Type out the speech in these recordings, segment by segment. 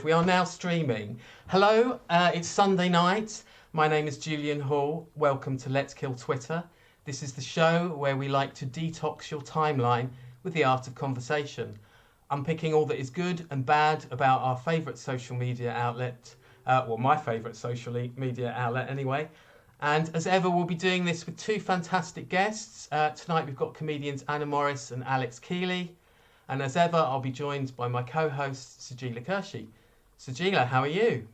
We are now streaming. Hello, it's Sunday night. My name is Julian Hall. Welcome to Let's Kill Twitter. This is the show where we like to detox your timeline with the art of conversation. Unpicking all that is good and bad about our favourite social media outlet. My favourite social media outlet anyway. And as ever, we'll be doing this with two fantastic guests. Tonight we've got comedians Anna Morris and Alex Kealy. And as ever, I'll be joined by my co-host, Sajeela Kershi. Sajeela, how are you?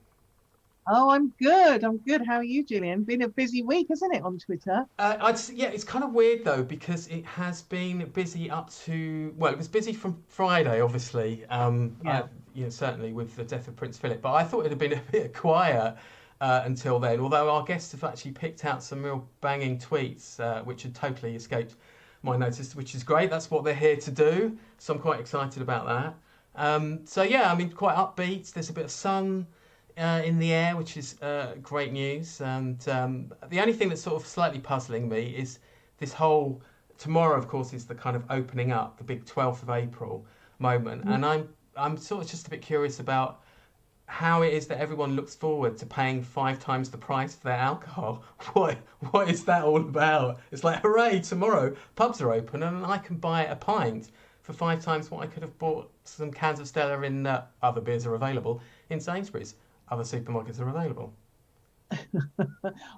Oh, I'm good. How are you, Julian? Been a busy week, isn't it, on Twitter? It's kind of weird, though, because it has been busy up to... Well, it was busy from Friday, obviously. Certainly with the death of Prince Philip. But I thought it had been a bit quiet until then, although our guests have actually picked out some real banging tweets, which had totally escaped my notice, which is great. That's what they're here to do. So I'm quite excited about that. Quite upbeat. There's a bit of sun in the air, which is great news. And the only thing that's sort of slightly puzzling me is this whole... Tomorrow, of course, is the kind of opening up, the big 12th of April moment. Mm. And I'm sort of just a bit curious about how it is that everyone looks forward to paying 5 times the price for their alcohol. What is that all about? It's like, hooray, tomorrow pubs are open and I can buy a pint for 5 times what I could have bought some cans of Stella in other beers are available in Sainsbury's. Other supermarkets are available.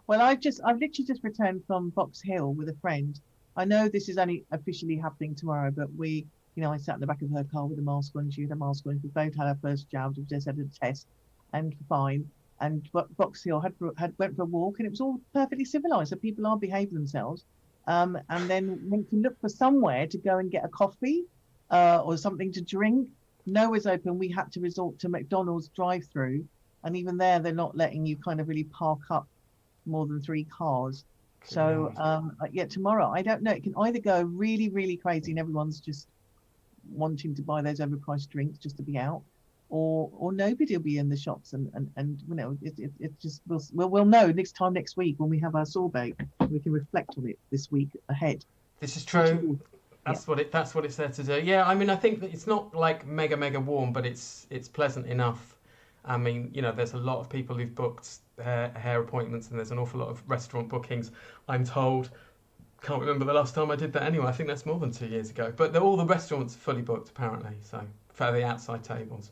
Well, I've literally just returned from Box Hill with a friend. I know this is only officially happening tomorrow, but I sat in the back of her car with a mask on. She had a mask on. We both had our first jabs. We just had a test, and fine. And Box Hill went for a walk, and it was all perfectly civilized. So people are behaving themselves. And then went to look for somewhere to go and get a coffee or something to drink. Nowhere's open. We had to resort to McDonald's drive-through, and even there, they're not letting you kind of really park up more than 3 cars. So tomorrow, I don't know. It can either go really, really crazy, and everyone's just wanting to buy those overpriced drinks just to be out, or nobody will be in the shops, and it just we'll know next week when we have our sorbet. We can reflect on it this week ahead. This is true. That's what it's there to do. Yeah, I mean, I think that it's not like mega warm, but it's pleasant enough. I mean, there's a lot of people who've booked hair appointments, and there's an awful lot of restaurant bookings, I'm told. Can't remember the last time I did that anyway. I think that's more than 2 years ago. But all the restaurants are fully booked, apparently, so for the outside tables.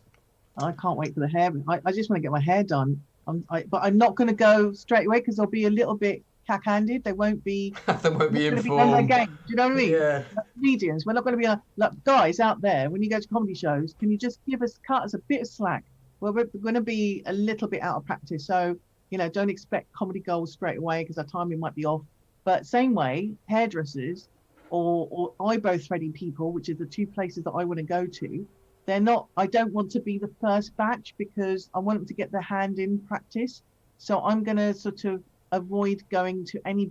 I can't wait for the hair. I just want to get my hair done. But I'm not going to go straight away because they'll be a little bit cack-handed. They won't be... They won't be informed. Do you know what I mean? Yeah. Comedians, we're not going to be guys out there, when you go to comedy shows, can you just cut us a bit of slack? Well, we're going to be a little bit out of practice. So, don't expect comedy gold straight away because our timing might be off. But same way, hairdressers or eyebrow threading people, which are the 2 places that I want to go to, I don't want to be the first batch because I want them to get their hand in practice. So I'm going to sort of avoid going to any,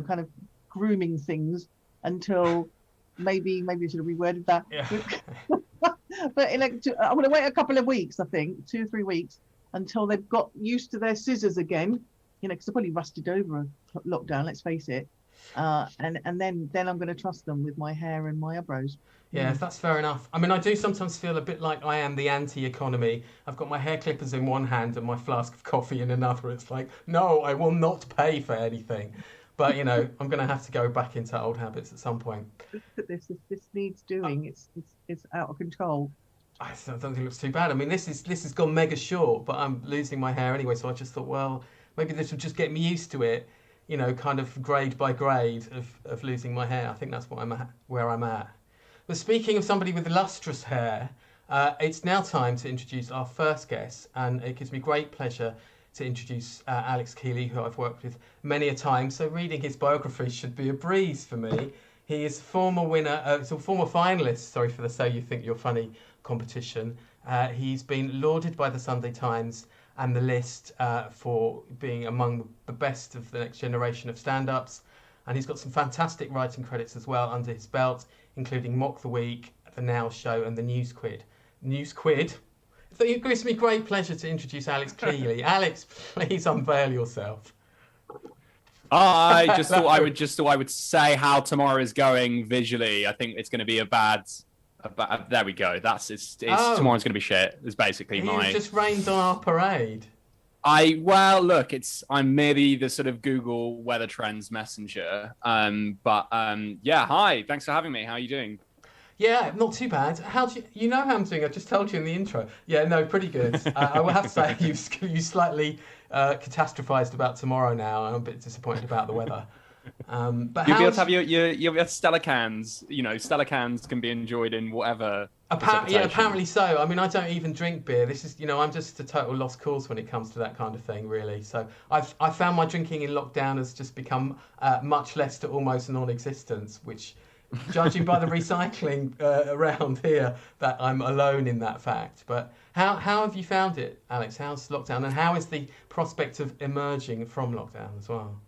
kind of grooming things until maybe I should have reworded that. Yeah. But I'm going to wait a couple of weeks, I think, 2 or 3 weeks, until they've got used to their scissors again. Because they're probably rusted over a lockdown, let's face it. And then I'm going to trust them with my hair and my eyebrows. Yeah, that's fair enough. I mean, I do sometimes feel a bit like I am the anti-economy. I've got my hair clippers in one hand and my flask of coffee in another. It's like, no, I will not pay for anything. But, I'm going to have to go back into old habits at some point. Look at this needs doing. It's out of control. I don't think it looks too bad. I mean, this has gone mega short, but I'm losing my hair anyway. So I just thought, well... Maybe this will just get me used to it, kind of grade by grade of losing my hair. I think that's where I'm at. But speaking of somebody with lustrous hair, it's now time to introduce our first guest, and it gives me great pleasure to introduce Alex Kealy, who I've worked with many a time. So reading his biography should be a breeze for me. He is former finalist, for the So You Think You're Funny competition. He's been lauded by the Sunday Times and the list for being among the best of the next generation of stand-ups. And he's got some fantastic writing credits as well under his belt, including Mock the Week, The Now Show, and The News Quid. So it gives me great pleasure to introduce Alex Kealy. Alex, please unveil yourself. I thought I would say how tomorrow is going visually. I think it's going to be a bad There we go. It's Oh. tomorrow's going to be shit. It's basically He's just rained on our parade. Look, I'm merely the sort of Google weather trends messenger. Yeah, hi. Thanks for having me. How are you doing? Yeah, not too bad. How do you know how I'm doing? I just told you in the intro. Yeah, no, pretty good. I will have to say you slightly catastrophized about tomorrow now. I'm a bit disappointed about the weather. But You'll be able to have your Stella cans. You know, Stella cans can be enjoyed in whatever. Apparently so. I mean, I don't even drink beer. This is, I'm just a total lost cause when it comes to that kind of thing, really. So I found my drinking in lockdown has just become much less to almost non-existence, which, judging by the recycling around here, that I'm alone in that fact. But how have you found it, Alex? How's lockdown, and how is the prospect of emerging from lockdown as well?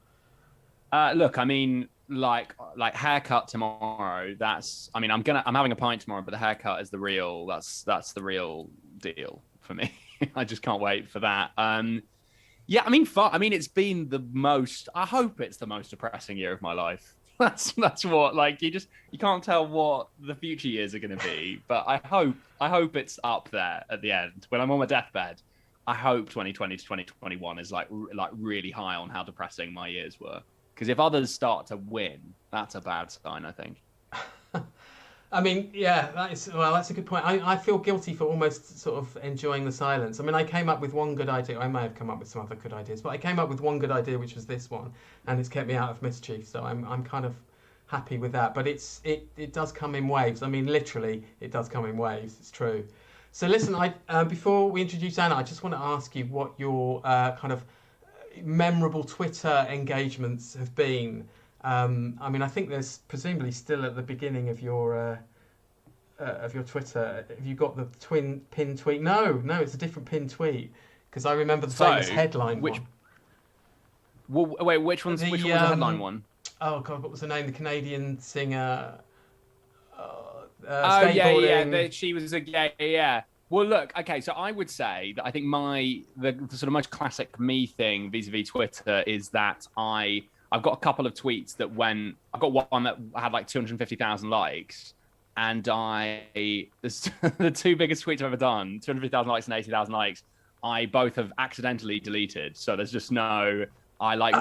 Look, I mean, like haircut tomorrow. I'm having a pint tomorrow, but the haircut is the real. That's the real deal for me. I just can't wait for that. Yeah, I mean, it's been the most. I hope it's the most depressing year of my life. That's what you can't tell what the future years are going to be. But I hope it's up there at the end when I'm on my deathbed. I hope 2020 to 2021 is like really high on how depressing my years were. Because if others start to win, that's a bad sign, I think. I mean, yeah, that's a good point. I feel guilty for almost sort of enjoying the silence. I mean, I came up with one good idea. I may have come up with some other good ideas, but I came up with one good idea, which was this one, and it's kept me out of mischief. So I'm kind of happy with that. But it does come in waves. I mean, literally, it does come in waves. It's true. So listen, before we introduce Anna, I just want to ask you what your kind of memorable Twitter engagements have been. I mean, I think there's presumably still at the beginning of your Twitter. Have you got the twin pin tweet? No, it's a different pin tweet because I remember the famous headline one. Well, wait, which was the headline one? Oh God, what was the name? The Canadian singer. Yeah. She was a gay. Yeah. Well, look, okay, so I would say that I think the sort of most classic me thing vis-a-vis Twitter is that I've got a couple of tweets that I've got one that had like 250,000 likes, and the two biggest tweets I've ever done, 250,000 likes and 80,000 likes, I both have accidentally deleted. So there's just I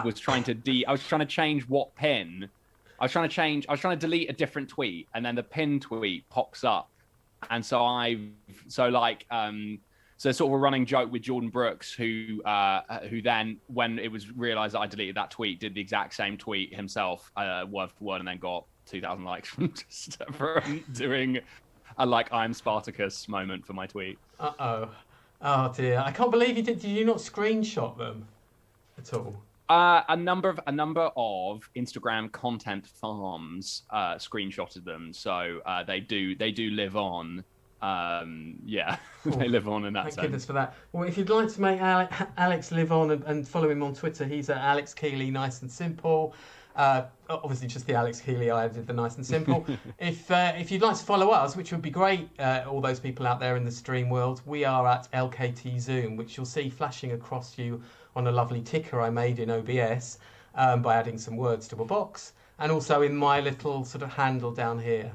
was trying to change what pin. I was trying to delete a different tweet, and then the pin tweet pops up. And so sort of a running joke with Jordan Brooks, who then, when it was realised that I deleted that tweet, did the exact same tweet himself, word for word, and then got 2,000 likes from doing a I'm Spartacus moment for my tweet. Oh dear! I can't believe you did. Did you not screenshot them at all? A number of Instagram content farms screenshotted them, so they do live on. They live on in that sense. Thank goodness for that. Well, if you'd like to make Alex live on and follow him on Twitter, he's at Alex Kealy, nice and simple. Obviously, just the Alex Kealy. I did the nice and simple. If you'd like to follow us, which would be great, all those people out there in the stream world, we are at LKT Zoom, which you'll see flashing across you on a lovely ticker I made in OBS by adding some words to a box, and also in my little sort of handle down here.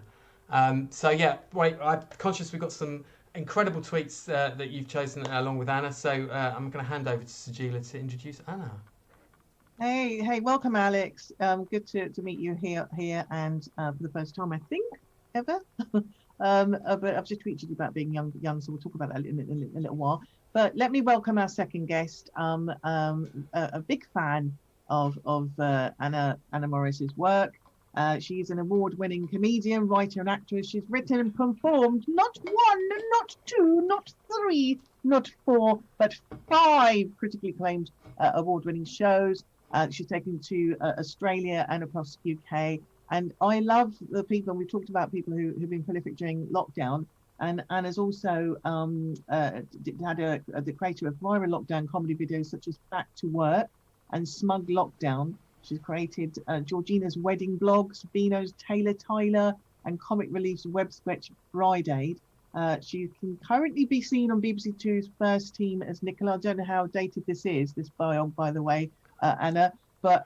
So yeah, wait, I'm conscious we've got some incredible tweets that you've chosen along with Anna, so I'm going to hand over to Sajeela to introduce Anna. Hey, welcome, Alex. Good to meet you here and for the first time, I think, ever. But I've just tweeted you about being young, so we'll talk about that in a little while. But let me welcome our second guest. A big fan of Anna Morris's work. She's an award-winning comedian, writer, and actress. She's written and performed not one, not two, not three, not four, but 5 critically acclaimed award-winning shows. She's taken to Australia and across the UK. And I love the people, and we've talked about people who've been prolific during lockdown. And Anna's also the creator of viral lockdown comedy videos such as Back to Work and Smug Lockdown. She's created Georgina's Wedding Blogs, Beano's Taylor Tyler, and Comic Relief's web sketch Bride Aid. She can currently be seen on BBC Two's First Team as Nicola. I don't know how dated this is, this bio, by the way, Anna. But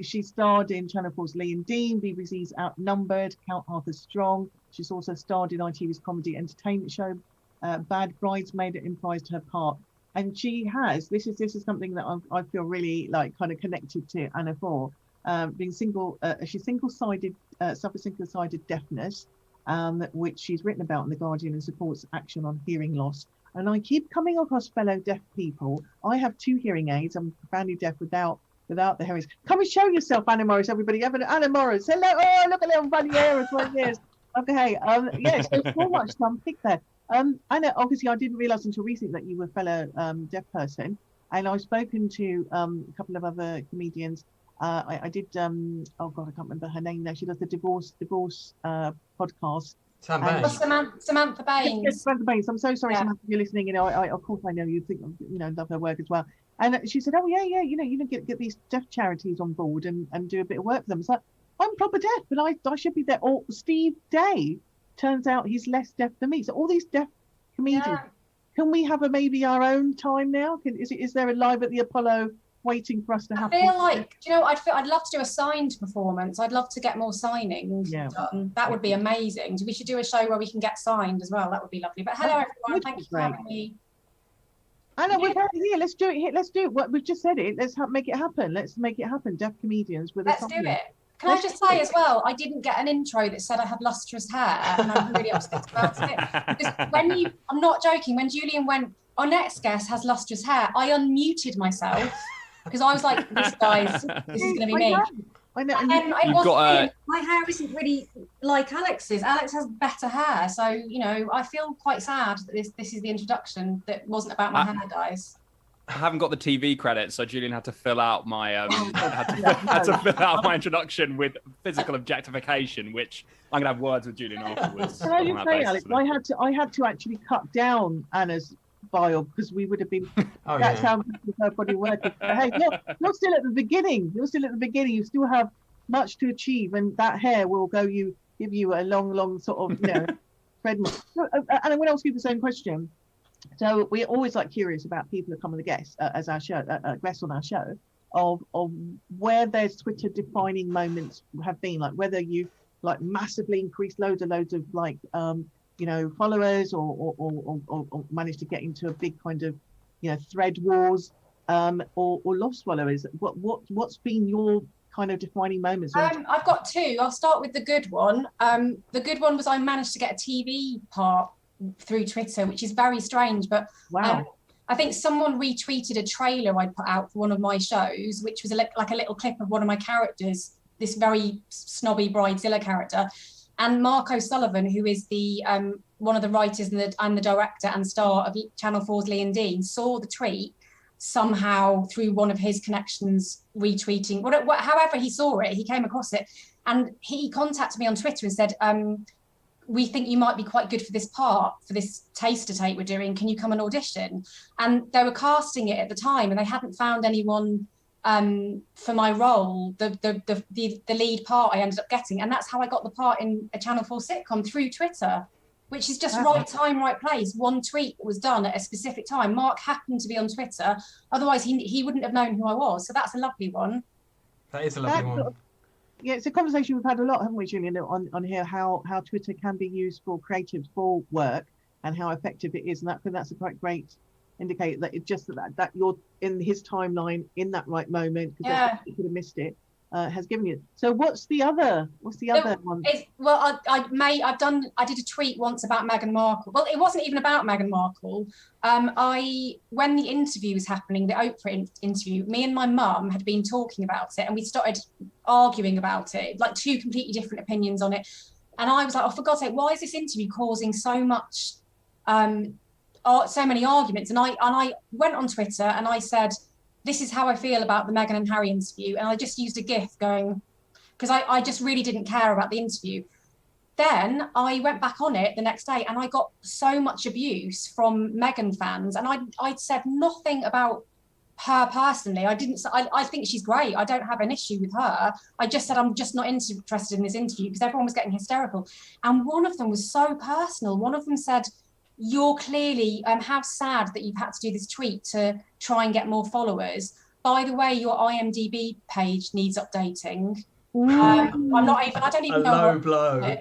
she starred in Channel 4's Lee and Dean, BBC's Outnumbered, Count Arthur Strong, She's also starred in ITV's comedy entertainment show Bad Bridesmaid and improvised her part. And she has, this is something that I feel really like kind of connected to Anna for, being single. She's single-sided, suffers single-sided deafness, which she's written about in The Guardian and supports action on hearing loss. And I keep coming across fellow deaf people. I have 2 hearing aids. I'm profoundly deaf without the hearing aids. Come and show yourself, Anna Morris, everybody. Anna Morris, hello. Oh, look at little funny hair as well. Yes. Okay. Yes, there's so much to unpick there. Anna, obviously, I didn't realise until recently that you were a fellow deaf person, and I've spoken to a couple of other comedians. I did. Oh God, I can't remember her name now. She does the divorce podcast. Samantha Baines. Yes, Samantha Baines. I'm so sorry, Yeah. Samantha, if you're listening. You know, I of course I know you think love her work as well. And she said, oh yeah, you know, get these deaf charities on board and do a bit of work for them. It's like, I'm proper deaf, but I should be there. Or Steve Day. Turns out he's less deaf than me. So all these deaf comedians, Yeah. can we have maybe our own time now? Is there a Live at the Apollo waiting for us to I happen? feel like, do you know, I'd love to do a signed performance. I'd love to get more signings done. That would be amazing. We should do a show where we can get signed as well. That would be lovely. But hello everyone, thank you for having me. Anna, we're here. Let's do it. Here. Let's do it. What we've just said it. Let's make it happen. Let's make it happen. Deaf comedians with Let's a do signing. it. Can I just say as well, I didn't get an intro that said I had lustrous hair, and I'm really upset about it. Because I'm not joking, when Julian went, our next guest has lustrous hair, I unmuted myself because I was like, this is going to be me. I know. And it wasn't my hair isn't really like Alex's. Alex has better hair, so you know I feel quite sad that this is the introduction that wasn't about my hair dyes. I haven't got the TV credits, so Julian had to fill out my had to fill out my introduction with physical objectification, which I'm gonna have words with Julian afterwards. Can I just say, Alex, I had to actually cut down Anna's bio because we would have been. That's how her body works. Hey, you're still at the beginning. You're still at the beginning. You still have much to achieve, and that hair will give you a long sort of treadmill. And I'm going to ask you the same question. So we're always curious about people who come on the guests as our show, guests on our show, of where their Twitter defining moments have been, like whether you massively increased loads of followers or managed to get into a big kind of thread wars, or lost followers. What's been your kind of defining moments? I've got 2. I'll start with the good one. The good one was I managed to get a TV part through Twitter, which is very strange, but wow. I think someone retweeted a trailer I'd put out for one of my shows, which was like a little clip of one of my characters, this very snobby Bridezilla character. And Mark O'Sullivan, who is the one of the writers and the director and star of Channel 4's Lee and Dean, saw the tweet somehow through one of his connections retweeting. However he saw it, he came across it, and he contacted me on Twitter and said, we think you might be quite good for this part, for this taster tape we're doing. Can you come and audition? And they were casting it at the time, and they hadn't found anyone for my role, the lead part I ended up getting. And that's how I got the part in a Channel 4 sitcom, through Twitter, which is just right time, right place. One tweet was done at a specific time. Mark happened to be on Twitter. Otherwise, he wouldn't have known who I was. So that's a lovely one. That is a lovely one. Yeah, it's a conversation we've had a lot, haven't we, Julian, on here, how Twitter can be used for creatives for work and how effective it is. And that's a quite great indicator that it's just that you're in his timeline in that right moment, because you could have missed it, has given you. So what's the other one? Well, I did a tweet once about Meghan Markle. Well, it wasn't even about Meghan Markle. When the interview was happening, the Oprah interview, me and my mum had been talking about it, and we started arguing about it, like 2 completely different opinions on it. And I was like, oh, for God's sake, why is this interview causing so much, so many arguments? And I went on Twitter and I said, this is how I feel about the Meghan and Harry interview. And I just used a GIF going, because I just really didn't care about the interview. Then I went back on it the next day and I got so much abuse from Meghan fans. And I'd said nothing about her personally. I think she's great. I don't have an issue with her. I just said, I'm just not interested in this interview because everyone was getting hysterical. And one of them was so personal. One of them said, you're clearly, how sad that you've had to do this tweet to try and get more followers. By the way, your IMDb page needs updating. I don't even know. Low blow.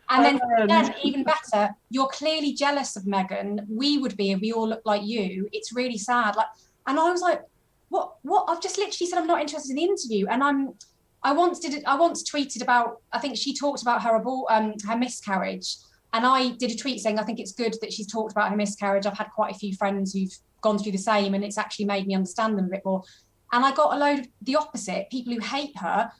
And then even better, you're clearly jealous of Meghan. We would be if we all look like you. It's really sad. Like, and I was like, what? I've just literally said I'm not interested in the interview. And I once tweeted about, I think she talked about her miscarriage. And I did a tweet saying, I think it's good that she's talked about her miscarriage. I've had quite a few friends who've gone through the same, and it's actually made me understand them a bit more. And I got a load of the opposite, people who hate her,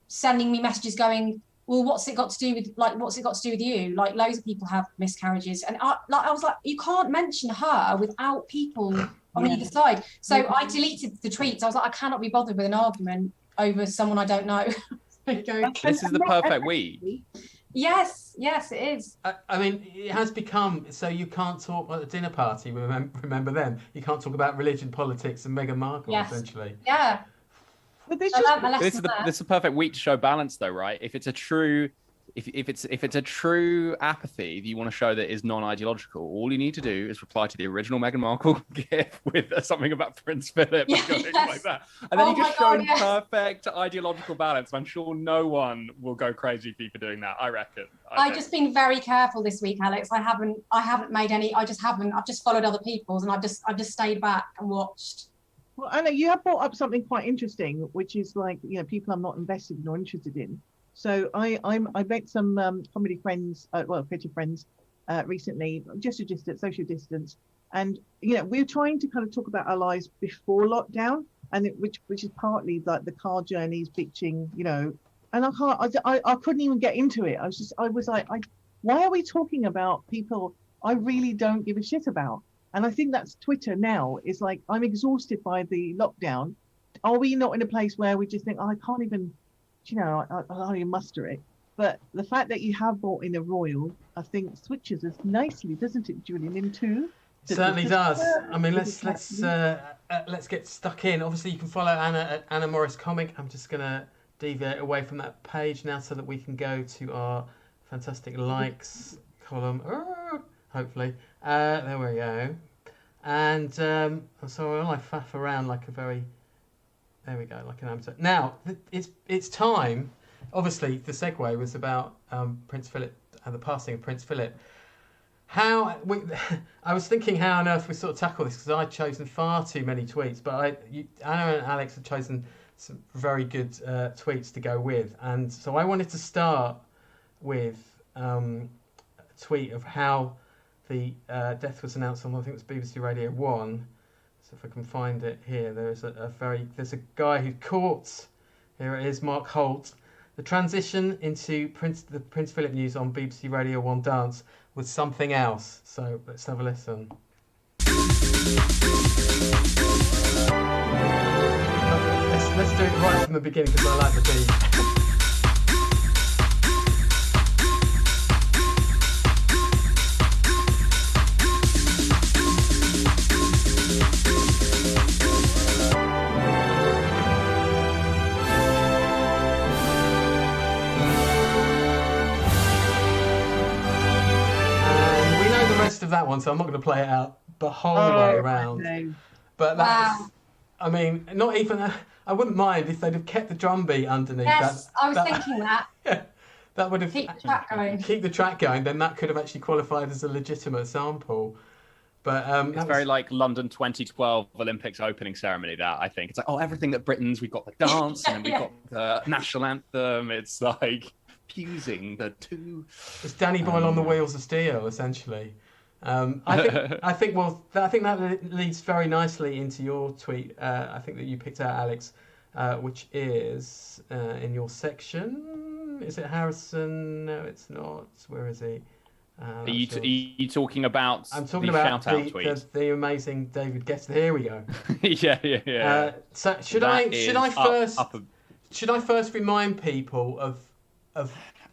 sending me messages going, well, what's it got to do with you? Like, loads of people have miscarriages. And I was like, you can't mention her without people on either side. So I deleted the tweets. I was like, I cannot be bothered with an argument over someone I don't know. This is the perfect week. Yes, it is. I mean, it has become so you can't talk at a dinner party. Remember them? You can't talk about religion, politics, and Meghan Markle, essentially. Yeah. But this is the perfect week to show balance, though, right? If it's a true, if it's a true apathy that you want to show that is non-ideological, all you need to do is reply to the original Meghan Markle gif with something about Prince Philip and going like that, and then you just show perfect ideological balance. I'm sure no one will go crazy for you for doing that. I reckon. I've just been very careful this week, Alex. I haven't made any. I've just followed other people's, and I've just stayed back and watched. Well, Anna, you have brought up something quite interesting, which is like, people I'm not invested in or interested in. So I met some comedy friends, creative friends, recently, just a social distance, and we're trying to kind of talk about our lives before lockdown, and which is partly like the car journeys, bitching, and I couldn't even get into it. I was like, why are we talking about people I really don't give a shit about? And I think that's Twitter now. It's like, I'm exhausted by the lockdown. Are we not in a place where we just think, I can't even, I can't even muster it? But the fact that you have brought in a royal, I think switches us nicely, doesn't it, Julian, into? It certainly does. I mean, let's get stuck in. Obviously, you can follow Anna at Anna Morris Comic. I'm just going to deviate away from that page now so that we can go to our fantastic likes column. Hopefully. There we go. And so I faff around like there we go, like an amateur. Now, it's time. Obviously, the segue was about Prince Philip and the passing of Prince Philip. I was thinking how on earth we sort of tackle this, because I'd chosen far too many tweets, but Anna and Alex had chosen some very good tweets to go with. And so I wanted to start with a tweet of how the death was announced on, I think it was BBC Radio 1. So if I can find it here, there's a guy who caught, here it is, Mark Holt. The transition into the Prince Philip news on BBC Radio 1 Dance was something else. So let's have a listen. Let's do it right from the beginning because I like the beat. Of that one, so I'm not going to play it out the whole way around. No. But that's, I mean, not even. I wouldn't mind if they'd have kept the drum beat underneath. Yes, I was thinking that. Yeah, that would have keep the track going. Keep the track going. Then that could have actually qualified as a legitimate sample. But it's very like London 2012 Olympics opening ceremony. That I think it's like, everything at Britain's. We've got the dance and then we've got the national anthem. It's like fusing the two. It's Danny Boyle on the wheels of steel, essentially. I think that leads very nicely into your tweet. I think that you picked out, Alex, which is in your section. Is it Harrison? No, it's not. Where is he? Are you talking about? I'm talking about the amazing David Guetta. Here we go. yeah. So should I first remind people of?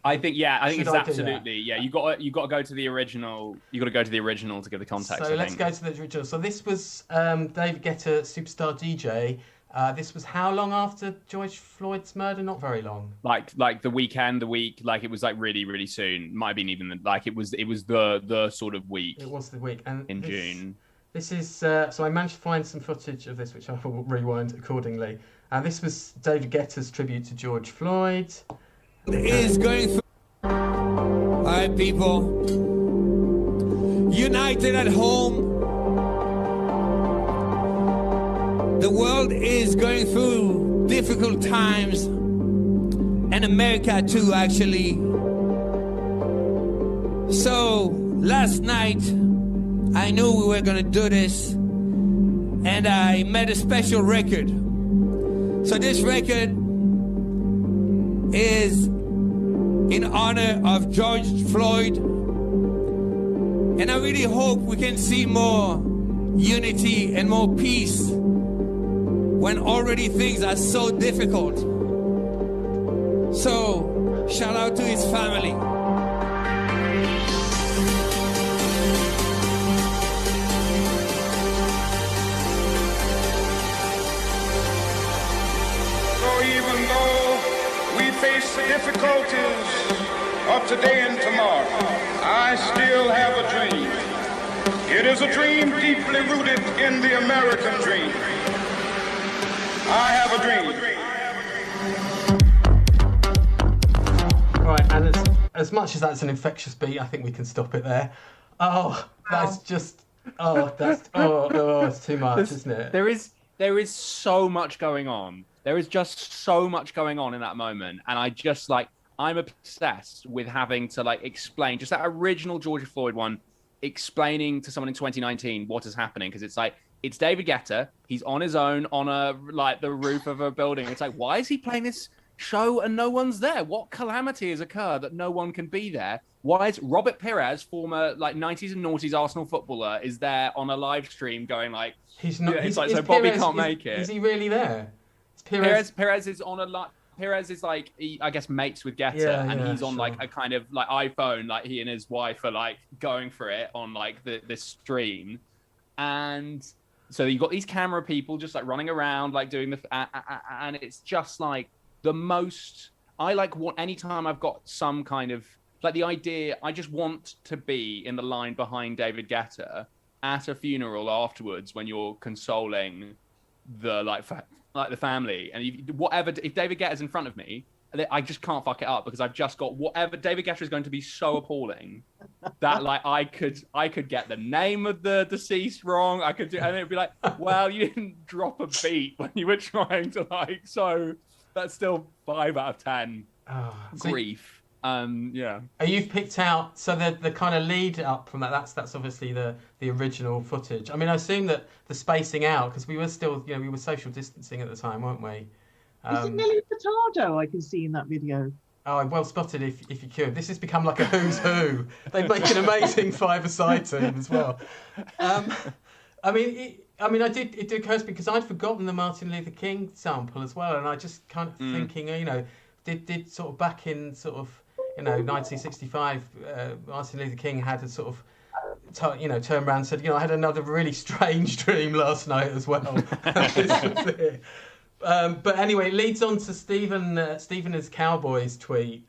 I think it's absolutely You got to go to the original. You got to go to the original to give the context. So let's go to the original. So this was David Guetta, Superstar DJ. This was how long after George Floyd's murder? Not very long. Like the week. Like it was like really, really soon. Might have been even like it was the sort of week. It was the week and in June. This is so I managed to find some footage of this, which I will rewind accordingly. And this was David Guetta's tribute to George Floyd. Is going through. right, people. United at home. The world is going through difficult times, and America too, actually. So last night, I knew we were gonna do this, and I made a special record. So this record is in honor of George Floyd, and I really hope we can see more unity and more peace when already things are so difficult. So, shout out to his family. So even though we face the difficulties of today and tomorrow, I still have a dream. It is a dream deeply rooted in the American dream. I have a dream. Right, and as much as that's an infectious beat, I think we can stop it there. Oh, that's just, it's too much, isn't it? There is so much going on. There is just so much going on in that moment, and I'm obsessed with having to explain just that original George Floyd one, explaining to someone in 2019 what is happening, because it's it's David Guetta. He's on his own on the roof of a building. It's why is he playing this show and no one's there? What calamity has occurred that no one can be there? Why is Robert Pires, former 90s and noughties Arsenal footballer, is there on a live stream going he's not? It's so Bobby can't make it. Is he really there? Pires is on Pires is I guess mates with Guetta, and he's on a kind of iPhone, he and his wife are going for it on this stream, and so you've got these camera people just running around doing the and it's just the most I want anytime I've got some kind of the idea. I just want to be in the line behind David Guetta at a funeral afterwards when you're consoling the the family, and if David Guetta's in front of me, I just can't fuck it up, because I've just got whatever. David Guetta is going to be so appalling that I could get the name of the deceased wrong. I could do, and it'd be well, you didn't drop a beat when you were trying to so that's still 5 out of 10 grief. You've picked out the kind of lead up from that's obviously the original footage. I mean, I assume that the spacing out, because we were still we were social distancing at the time, weren't we? Is it Nelly Furtado I can see in that video? Oh, well spotted if you could. This has become like a who's who. They make an amazing five-a-side team as well. It did occur to me because I'd forgotten the Martin Luther King sample as well, and I just kind of thinking, did sort of back in 1965, Martin Luther King had a sort of, turned around and said, I had another really strange dream last night as well. This was it. But anyway, it leads on to Stephen as Cowboys tweet,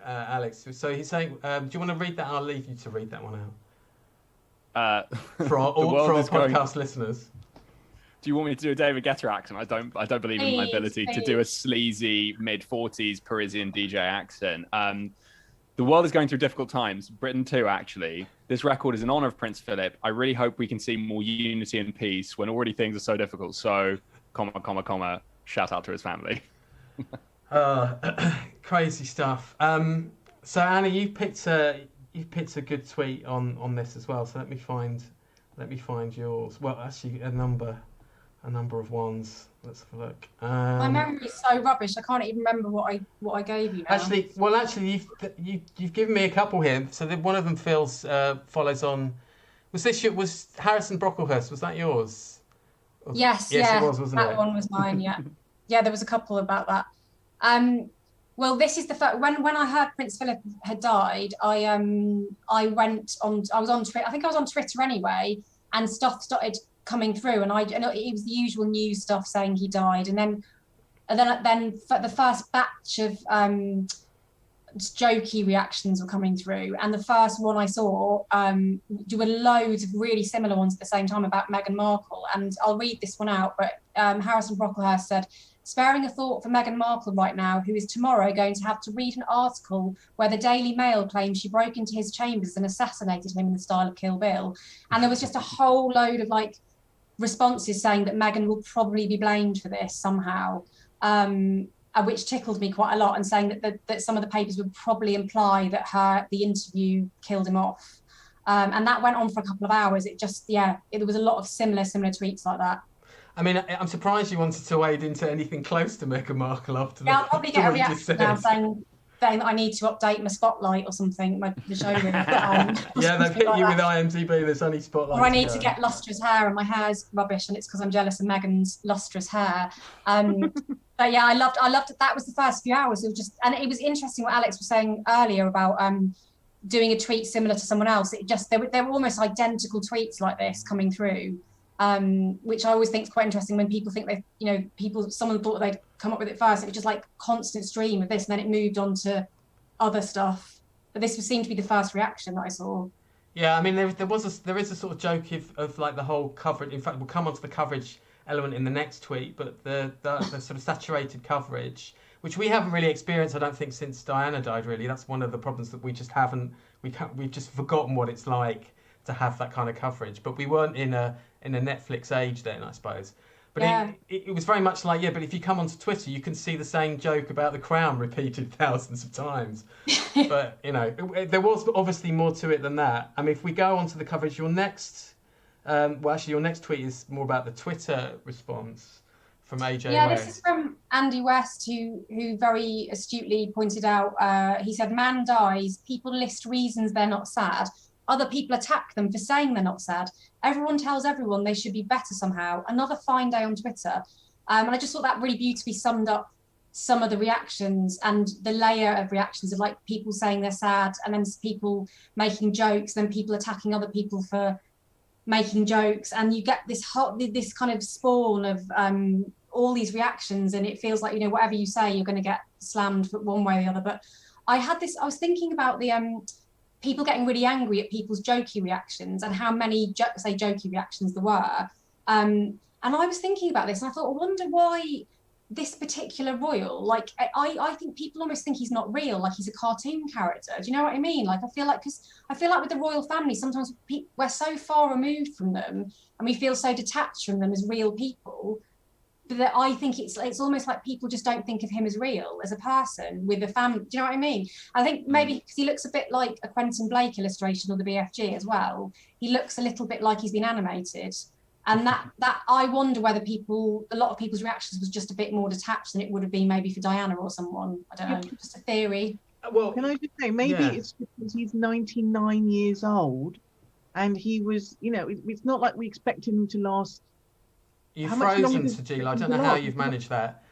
Alex. So he's saying, do you want to read that? I'll leave you to read that one out. For our podcast listeners. Do you want me to do a David Guetta accent? I don't believe in my ability to do a sleazy mid-40s Parisian DJ accent. The world is going through difficult times. Britain too, actually. This record is in honor of Prince Philip. I really hope we can see more unity and peace when already things are so difficult. So, shout out to his family. Crazy stuff. So Anna, you picked a good tweet on this as well. So let me find yours. Well, actually, a number of ones. Let's have a look. My memory's so rubbish. I can't even remember what I gave you now. Actually, you've given me a couple here. So one of them follows on. Was Harrison Brocklehurst? Was that yours? Yes, it was, wasn't it? That one was mine. Yeah, yeah. There was a couple about that. Well, this is the first. When I heard Prince Philip had died, I went on. I was on Twitter. I think I was on Twitter anyway, and stuff started coming through, and it was the usual news stuff saying he died, and then for the first batch of jokey reactions were coming through, and the first one I saw, there were loads of really similar ones at the same time about Meghan Markle, and I'll read this one out, but Harrison Brocklehurst said, sparing a thought for Meghan Markle right now, who is tomorrow going to have to read an article where the Daily Mail claims she broke into his chambers and assassinated him in the style of Kill Bill. And there was just a whole load of like responses saying that Meghan will probably be blamed for this somehow, which tickled me quite a lot, and saying that some of the papers would probably imply that the interview killed him off. And that went on for a couple of hours. There was a lot of similar tweets like that. I mean, I'm surprised you wanted to wade into anything close to Meghan Markle after that. Yeah, I'll probably get a reaction now saying that I need to update my Spotlight or something, the showroom. Yeah, they've hit you with IMDb, there's only Spotlight. Or I need to get lustrous hair, and my hair's rubbish, and it's because I'm jealous of Meghan's lustrous hair. But yeah, I loved it. That was the first few hours. It was and it was interesting what Alex was saying earlier about doing a tweet similar to someone else. There were almost identical tweets like this coming through. Which I always think is quite interesting when people think someone thought they'd come up with it first. It was just like constant stream of this, and then it moved on to other stuff. But this seemed to be the first reaction that I saw. Yeah, I mean, there is a sort of joke of like the whole coverage. In fact, we'll come on to the coverage element in the next tweet, but the sort of saturated coverage, which we haven't really experienced, I don't think, since Diana died. Really, that's one of the problems that we just haven't. We've just forgotten what it's like to have that kind of coverage. But we weren't in a Netflix age then, I suppose. But yeah. it was very much like, but if you come onto Twitter, you can see the same joke about the Crown repeated thousands of times. But, there was obviously more to it than that. I mean, if we go on to the coverage, your next tweet is more about the Twitter response from AJ Yeah, West. This is from Andy West, who very astutely pointed out, he said, man dies, people list reasons they're not sad. Other people attack them for saying they're not sad. Everyone tells everyone they should be better somehow. Another fine day on Twitter. And I just thought that really beautifully summed up some of the reactions and the layer of reactions of like people saying they're sad, and then people making jokes, then people attacking other people for making jokes. And you get this kind of spawn of all these reactions, and it feels like, whatever you say, you're going to get slammed one way or the other. But I was thinking about the people getting really angry at people's jokey reactions and how many jokey reactions there were. And I was thinking about this, and I thought, I wonder why this particular royal, like, I think people almost think he's not real, like he's a cartoon character. Do you know what I mean? Like, I feel like with the royal family, sometimes we're so far removed from them and we feel so detached from them as real people, that I think it's almost like people just don't think of him as real as a person with a family. Do you know what I mean? I think maybe because he looks a bit like a Quentin Blake illustration or the BFG as well. He looks a little bit like he's been animated. And that I wonder whether a lot of people's reactions was just a bit more detached than it would have been maybe for Diana or someone. I don't know, just a theory. Well, can I just say, maybe it's because he's 99 years old and he was, it's not like we expected him to last. You've frozen, Sajeela. I don't know how you've managed that.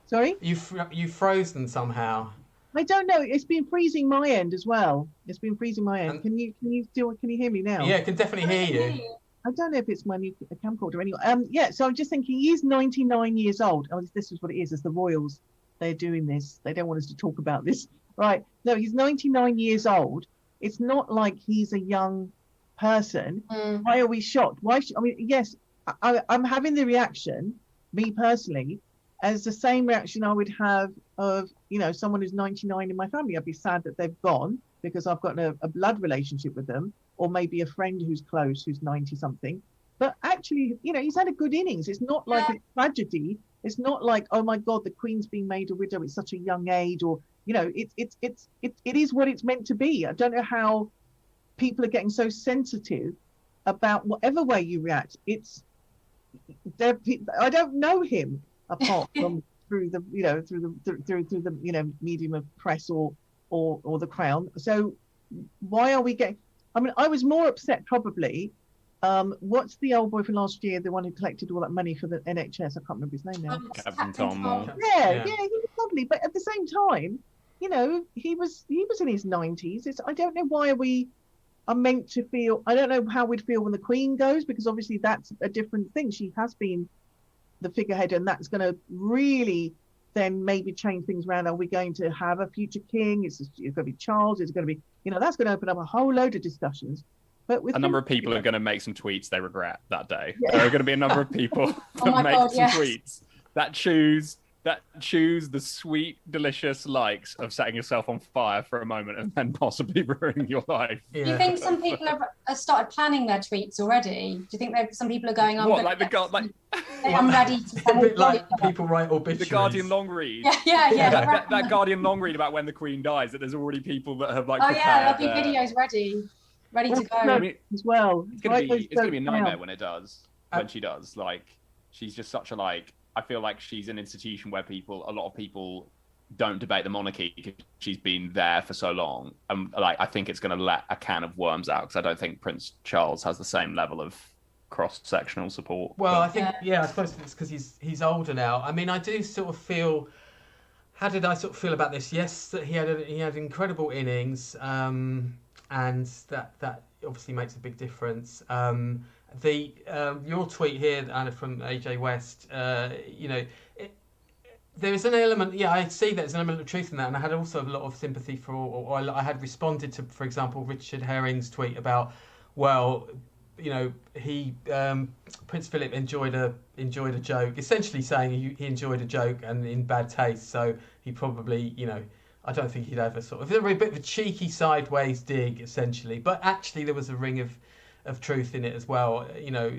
Sorry? You've frozen somehow. I don't know. It's been freezing my end as well. It's been freezing my end. Can you hear me now? Yeah, I can definitely hear you. I don't know if it's my new camcorder anyway. So I'm just thinking he's 99 years old. Oh, this is what it is. It's the royals. They're doing this. They don't want us to talk about this. Right. No, he's 99 years old. It's not like he's a young person. Why are we shocked? Yes, I'm having the reaction, me personally, as the same reaction I would have of, someone who's 99 in my family. I'd be sad that they've gone because I've got a blood relationship with them, or maybe a friend who's close, who's 90 something. But actually, he's had a good innings. It's not like a tragedy. It's not like, oh my God, the Queen's being made a widow at such a young age, or, it is what it's meant to be. I don't know how people are getting so sensitive about whatever way you react. I don't know him apart from through the medium of press or the Crown. So why are we getting? I mean, I was more upset probably. What's the old boy from last year, the one who collected all that money for the NHS? I can't remember his name now. Captain Tom Moore. Yeah, he was lovely, but at the same time, he was in his 90s. I don't know why we are meant to feel. I don't know how we'd feel when the Queen goes, because obviously that's a different thing. She has been the figurehead, and that's going to really then maybe change things around. Are we going to have a future king? Is it going to be Charles? Is it going to be, that's going to open up a whole load of discussions. But with a number of people are going to make some tweets they regret that day. Yeah. There are going to be a number of people that make some tweets that choose the sweet, delicious likes of setting yourself on fire for a moment and then possibly ruining your life. Yeah. Do you think some people have started planning their tweets already? Do you think some people are going on? I'm ready to. A bit like people write obituaries. The Guardian long read. Yeah. That Guardian long read about when the Queen dies. That there's already people that have like. Oh yeah, there'll be videos ready to go. I mean, as well. It's gonna be a nightmare when it does. When she does, like, she's just such a I feel like she's an institution where a lot of people don't debate the monarchy because she's been there for so long. I think it's going to let a can of worms out because I don't think Prince Charles has the same level of cross-sectional support. Well, I think, I suppose it's because he's older now. I mean, I do sort of feel. How did I sort of feel about this? Yes, that he had incredible innings, and that obviously makes a big difference. Your tweet here, Anna, from AJ West, there is an element, I see there's an element of truth in that, and I had also a lot of sympathy for, or I had responded to, for example, Richard Herring's tweet about, Prince Philip enjoyed a joke, essentially saying he enjoyed a joke and in bad taste, so he probably, I don't think he'd ever sort of, there was a bit of a cheeky sideways dig, essentially, but actually there was a ring of truth in it as well.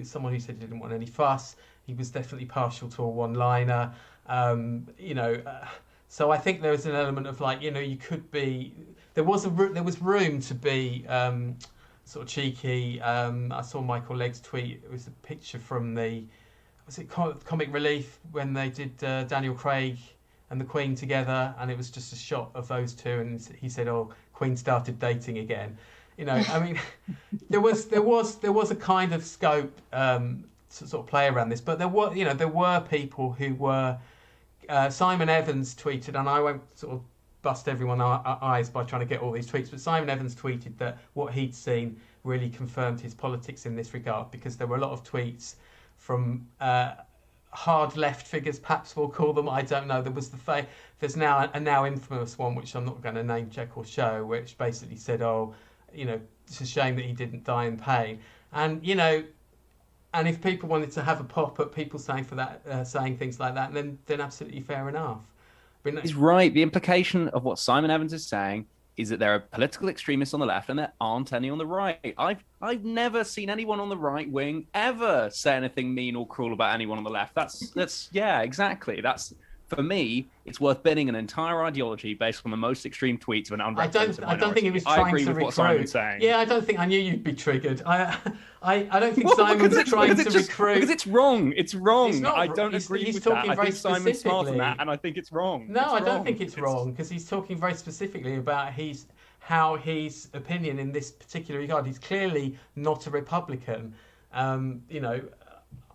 Someone who said he didn't want any fuss. He was definitely partial to a one-liner. So I think there was an element of you could be. There was room to be sort of cheeky. I saw Michael Legg's tweet. It was a picture from Comic Relief when they did Daniel Craig and the Queen together, and it was just a shot of those two, and he said, "Oh, Queen started dating again." I mean, there was a kind of scope to sort of play around this, but there were people who were. Simon Evans tweeted, and I won't sort of bust everyone's eyes by trying to get all these tweets, but Simon Evans tweeted that what he'd seen really confirmed his politics in this regard, because there were a lot of tweets from hard left figures, perhaps we'll call them. I don't know. There was there's now a now infamous one, which I'm not going to name check or show, which basically said, it's a shame that he didn't die in pain. And, and if people wanted to have a pop at people saying things like that, then absolutely fair enough. He's right. The implication of what Simon Evans is saying is that there are political extremists on the left and there aren't any on the right. I've never seen anyone on the right wing ever say anything mean or cruel about anyone on the left. That's exactly. For me, it's worth binning an entire ideology based on the most extreme tweets of an unrepresented minority. I don't think he was trying to recruit. I agree with what Simon's saying. Yeah, I knew you'd be triggered. I don't think Simon's trying to recruit. Because it's wrong. It's wrong. I don't agree with that. I think Simon's smart on that, and I think it's wrong. No, I don't think it's wrong, because he's talking very specifically about how his opinion in this particular regard. He's clearly not a Republican.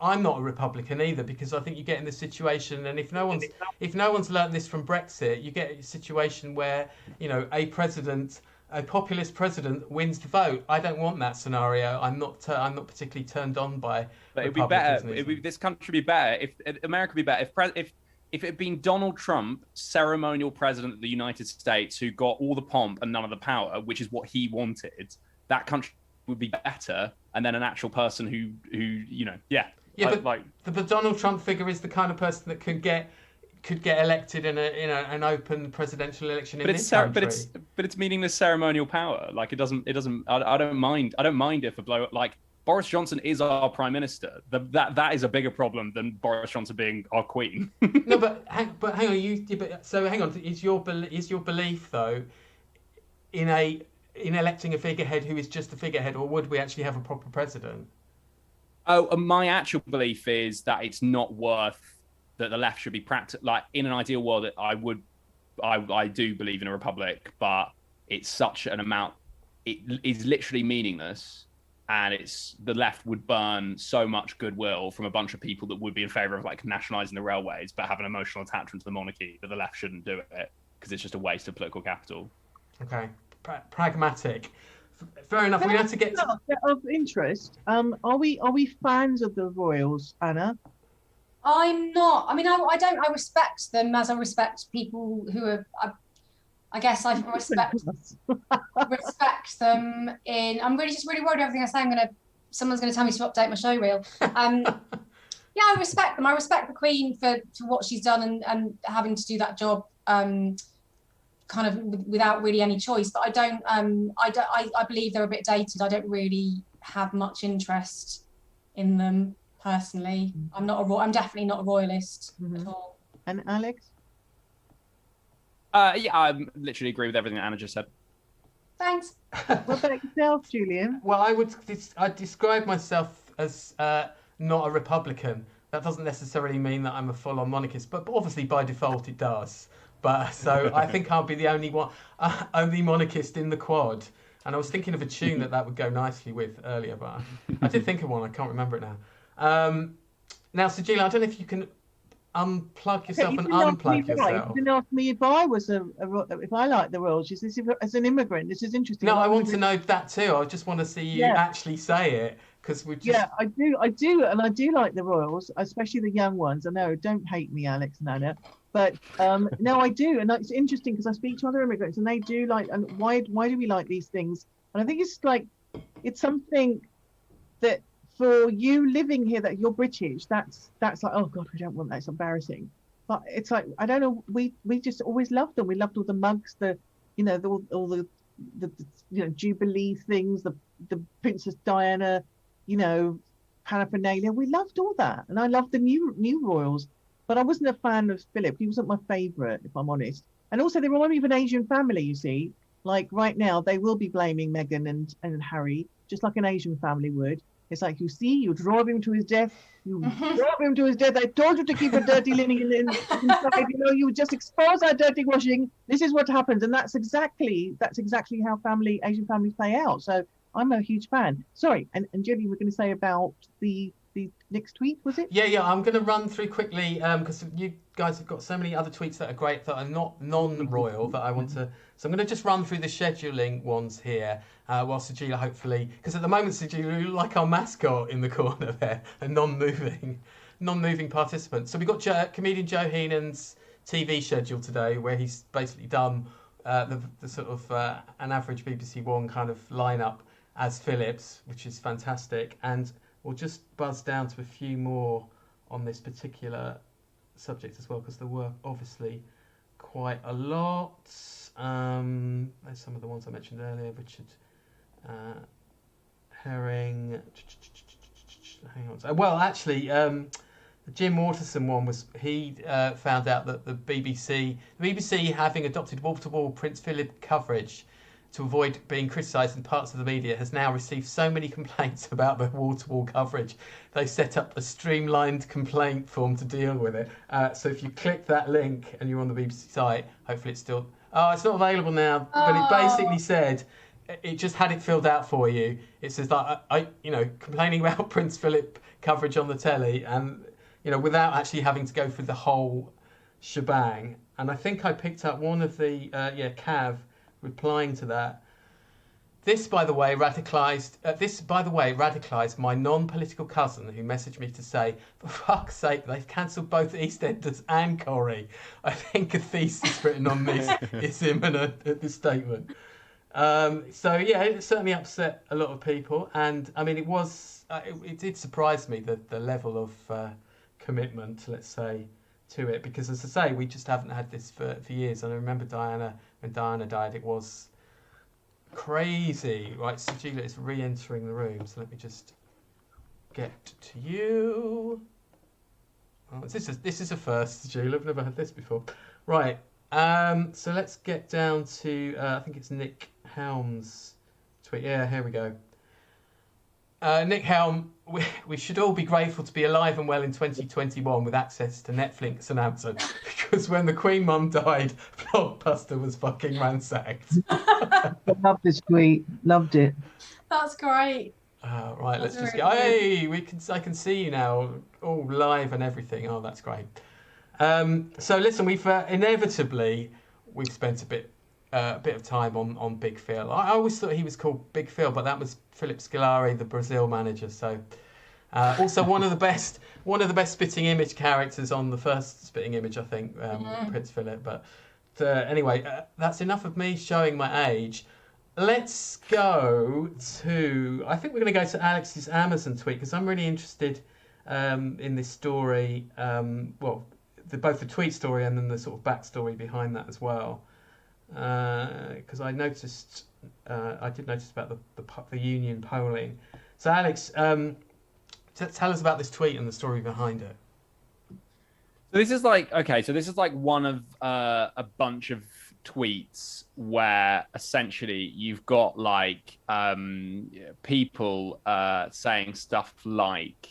I'm not a Republican either, because I think you get in the situation, and if no one's learnt this from Brexit, you get a situation where a populist president wins the vote. I don't want that scenario. I'm not particularly turned on by. But it'd be better. This country would be better if America would be better if it had been Donald Trump, ceremonial president of the United States, who got all the pomp and none of the power, which is what he wanted. That country would be better, and then an actual person who. Yeah, but the Donald Trump figure is the kind of person that could get elected in an open presidential election in this country. But it's meaningless ceremonial power. Like it doesn't. I don't mind if a blow like Boris Johnson is our prime minister. That is a bigger problem than Boris Johnson being our queen. No, but hang on. Is your belief though in electing a figurehead who is just a figurehead, or would we actually have a proper president? Oh, my actual belief is that it's not worth that the left should be like in an ideal world. I do believe in a republic, but it's such an amount. It is literally meaningless, and the left would burn so much goodwill from a bunch of people that would be in favour of like nationalising the railways, but have an emotional attachment to the monarchy. That the left shouldn't do it because it's just a waste of political capital. Okay, pragmatic. Fair enough. We have to get of interest. Are we fans of the royals, Anna? I'm not. I mean, I don't. I respect them as I respect people who are. I guess I respect them. I'm really just really worried. Everything I say, someone's gonna tell me to update my show reel. Yeah, I respect them. I respect the Queen for what she's done and having to do that job. Kind of without really any choice. But I don't. I believe they're a bit dated. I don't really have much interest in them. Personally, I'm definitely not a royalist at all. And Alex? Yeah, I literally agree with everything that Anna just said. Thanks. What about yourself, Julian? Well, I'd describe myself as not a Republican. That doesn't necessarily mean that I'm a full-on monarchist, but obviously by default it does. But so I think I'll be the only monarchist in the quad. And I was thinking of a tune that would go nicely with earlier, but I did think of one. I can't remember it now. Now, Sajeela, I don't know if you can unplug yourself and unplug yourself. You didn't ask me if I was if I like the royals. As an immigrant, this is interesting. No, I want to know that too. I just want to see you actually say it because we just. Yeah, I do, and I do like the royals, especially the young ones. I know, don't hate me, Alex and Anna, but no, I do, and it's interesting because I speak to other immigrants and they do like. And why do we like these things? And I think it's something that. For you living here, that you're British, that's like, oh God, we don't want that. It's embarrassing. But it's like, I don't know. We just always loved them. We loved all the mugs, all the Jubilee things, the Princess Diana, paraphernalia. We loved all that, and I loved the new royals. But I wasn't a fan of Philip. He wasn't my favourite, if I'm honest. And also, they remind me of an Asian family. You see, like right now, they will be blaming Meghan and Harry, just like an Asian family would. It's like, you drove him to his death. Drove him to his death. I told you to keep a dirty linen inside. You just expose our dirty washing. This is what happens, and that's exactly how Asian families play out. So I'm a huge fan. Sorry, and Julie, we're going to say about the next tweet, was it? Yeah. I'm going to run through quickly because you guys have got so many other tweets that are great that are not non-royal that I want to. So I'm going to just run through the scheduling ones here while Sajeela hopefully, because at the moment Sajeela, you look like our mascot in the corner there, a non-moving participant. So we've got comedian Joe Heenan's TV schedule today, where he's basically done the sort of an average BBC One kind of lineup as Phillips, which is fantastic, and we'll just buzz down to a few more on this particular subject as well, because there were obviously quite a lot. There's some of the ones I mentioned earlier. Richard Herring. Hang on. Well, actually, the Jim Waterson one was he found out that the BBC having adopted wall-to-wall Prince Philip coverage to avoid being criticised in parts of the media, has now received so many complaints about the wall-to-wall coverage. They set up a streamlined complaint form to deal with it. So if you click that link and you're on the BBC site, hopefully it's still... Oh, it's not available now. But it basically said, it just had it filled out for you. It says that, complaining about Prince Philip coverage on the telly and, without actually having to go through the whole shebang. And I think I picked up one of the, Cav, replying to that. This, by the way, radicalised my non-political cousin who messaged me to say, for fuck's sake, they've cancelled both EastEnders and Corrie. I think a thesis written on this is imminent at this statement. It certainly upset a lot of people. And, I mean, it did surprise me, the level of commitment, let's say, to it. Because, as I say, we just haven't had this for years. And I remember when Diana died, it was... crazy. Right, Sajeela is re-entering the room, so let me just get to you. Oh, this is a first, Sajeela. I've never had this before. Right, so let's get down to I think it's Nick Helm's tweet. Yeah, here we go. Nick Helm, we should all be grateful to be alive and well in 2021 with access to Netflix and Amazon, because when the Queen Mum died, Blockbuster was fucking ransacked. I love this tweet. Loved it. That's great. Right, let's just go. Hey, I can see you now, all live and everything. Oh, that's great. So listen, we've inevitably spent a bit of time on Big Phil. I always thought he was called Big Phil, but that was Philip Scolari, the Brazil manager. So Also, one of the best Spitting Image characters on the first Spitting Image, I think, Prince Philip. But anyway, that's enough of me showing my age. Let's go to. I think we're going to go to Alex's Amazon tweet because I'm really interested in this story. Both the tweet story and then the sort of backstory behind that as well. Because I did notice about the union polling. So Alex, tell us about this tweet and the story behind it. So this is like one of a bunch of tweets where essentially you've got like people saying stuff like,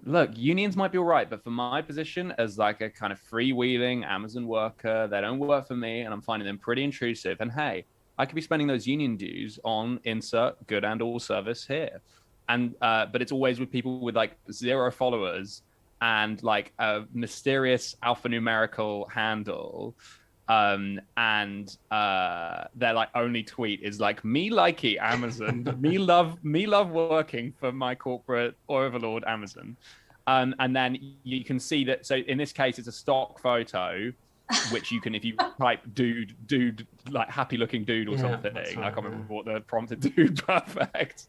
look, unions might be all right, but for my position as like a kind of freewheeling Amazon worker, they don't work for me and I'm finding them pretty intrusive. And hey, I could be spending those union dues on insert good and all service here. And but it's always with people with like 0 followers and like a mysterious alphanumerical handle. And their like only tweet is like, me likey Amazon, me love working for my corporate overlord Amazon. And then you can see that, so in this case it's a stock photo, which you can, if you type dude like happy looking dude or something, right, I can't remember what the prompt is, dude perfect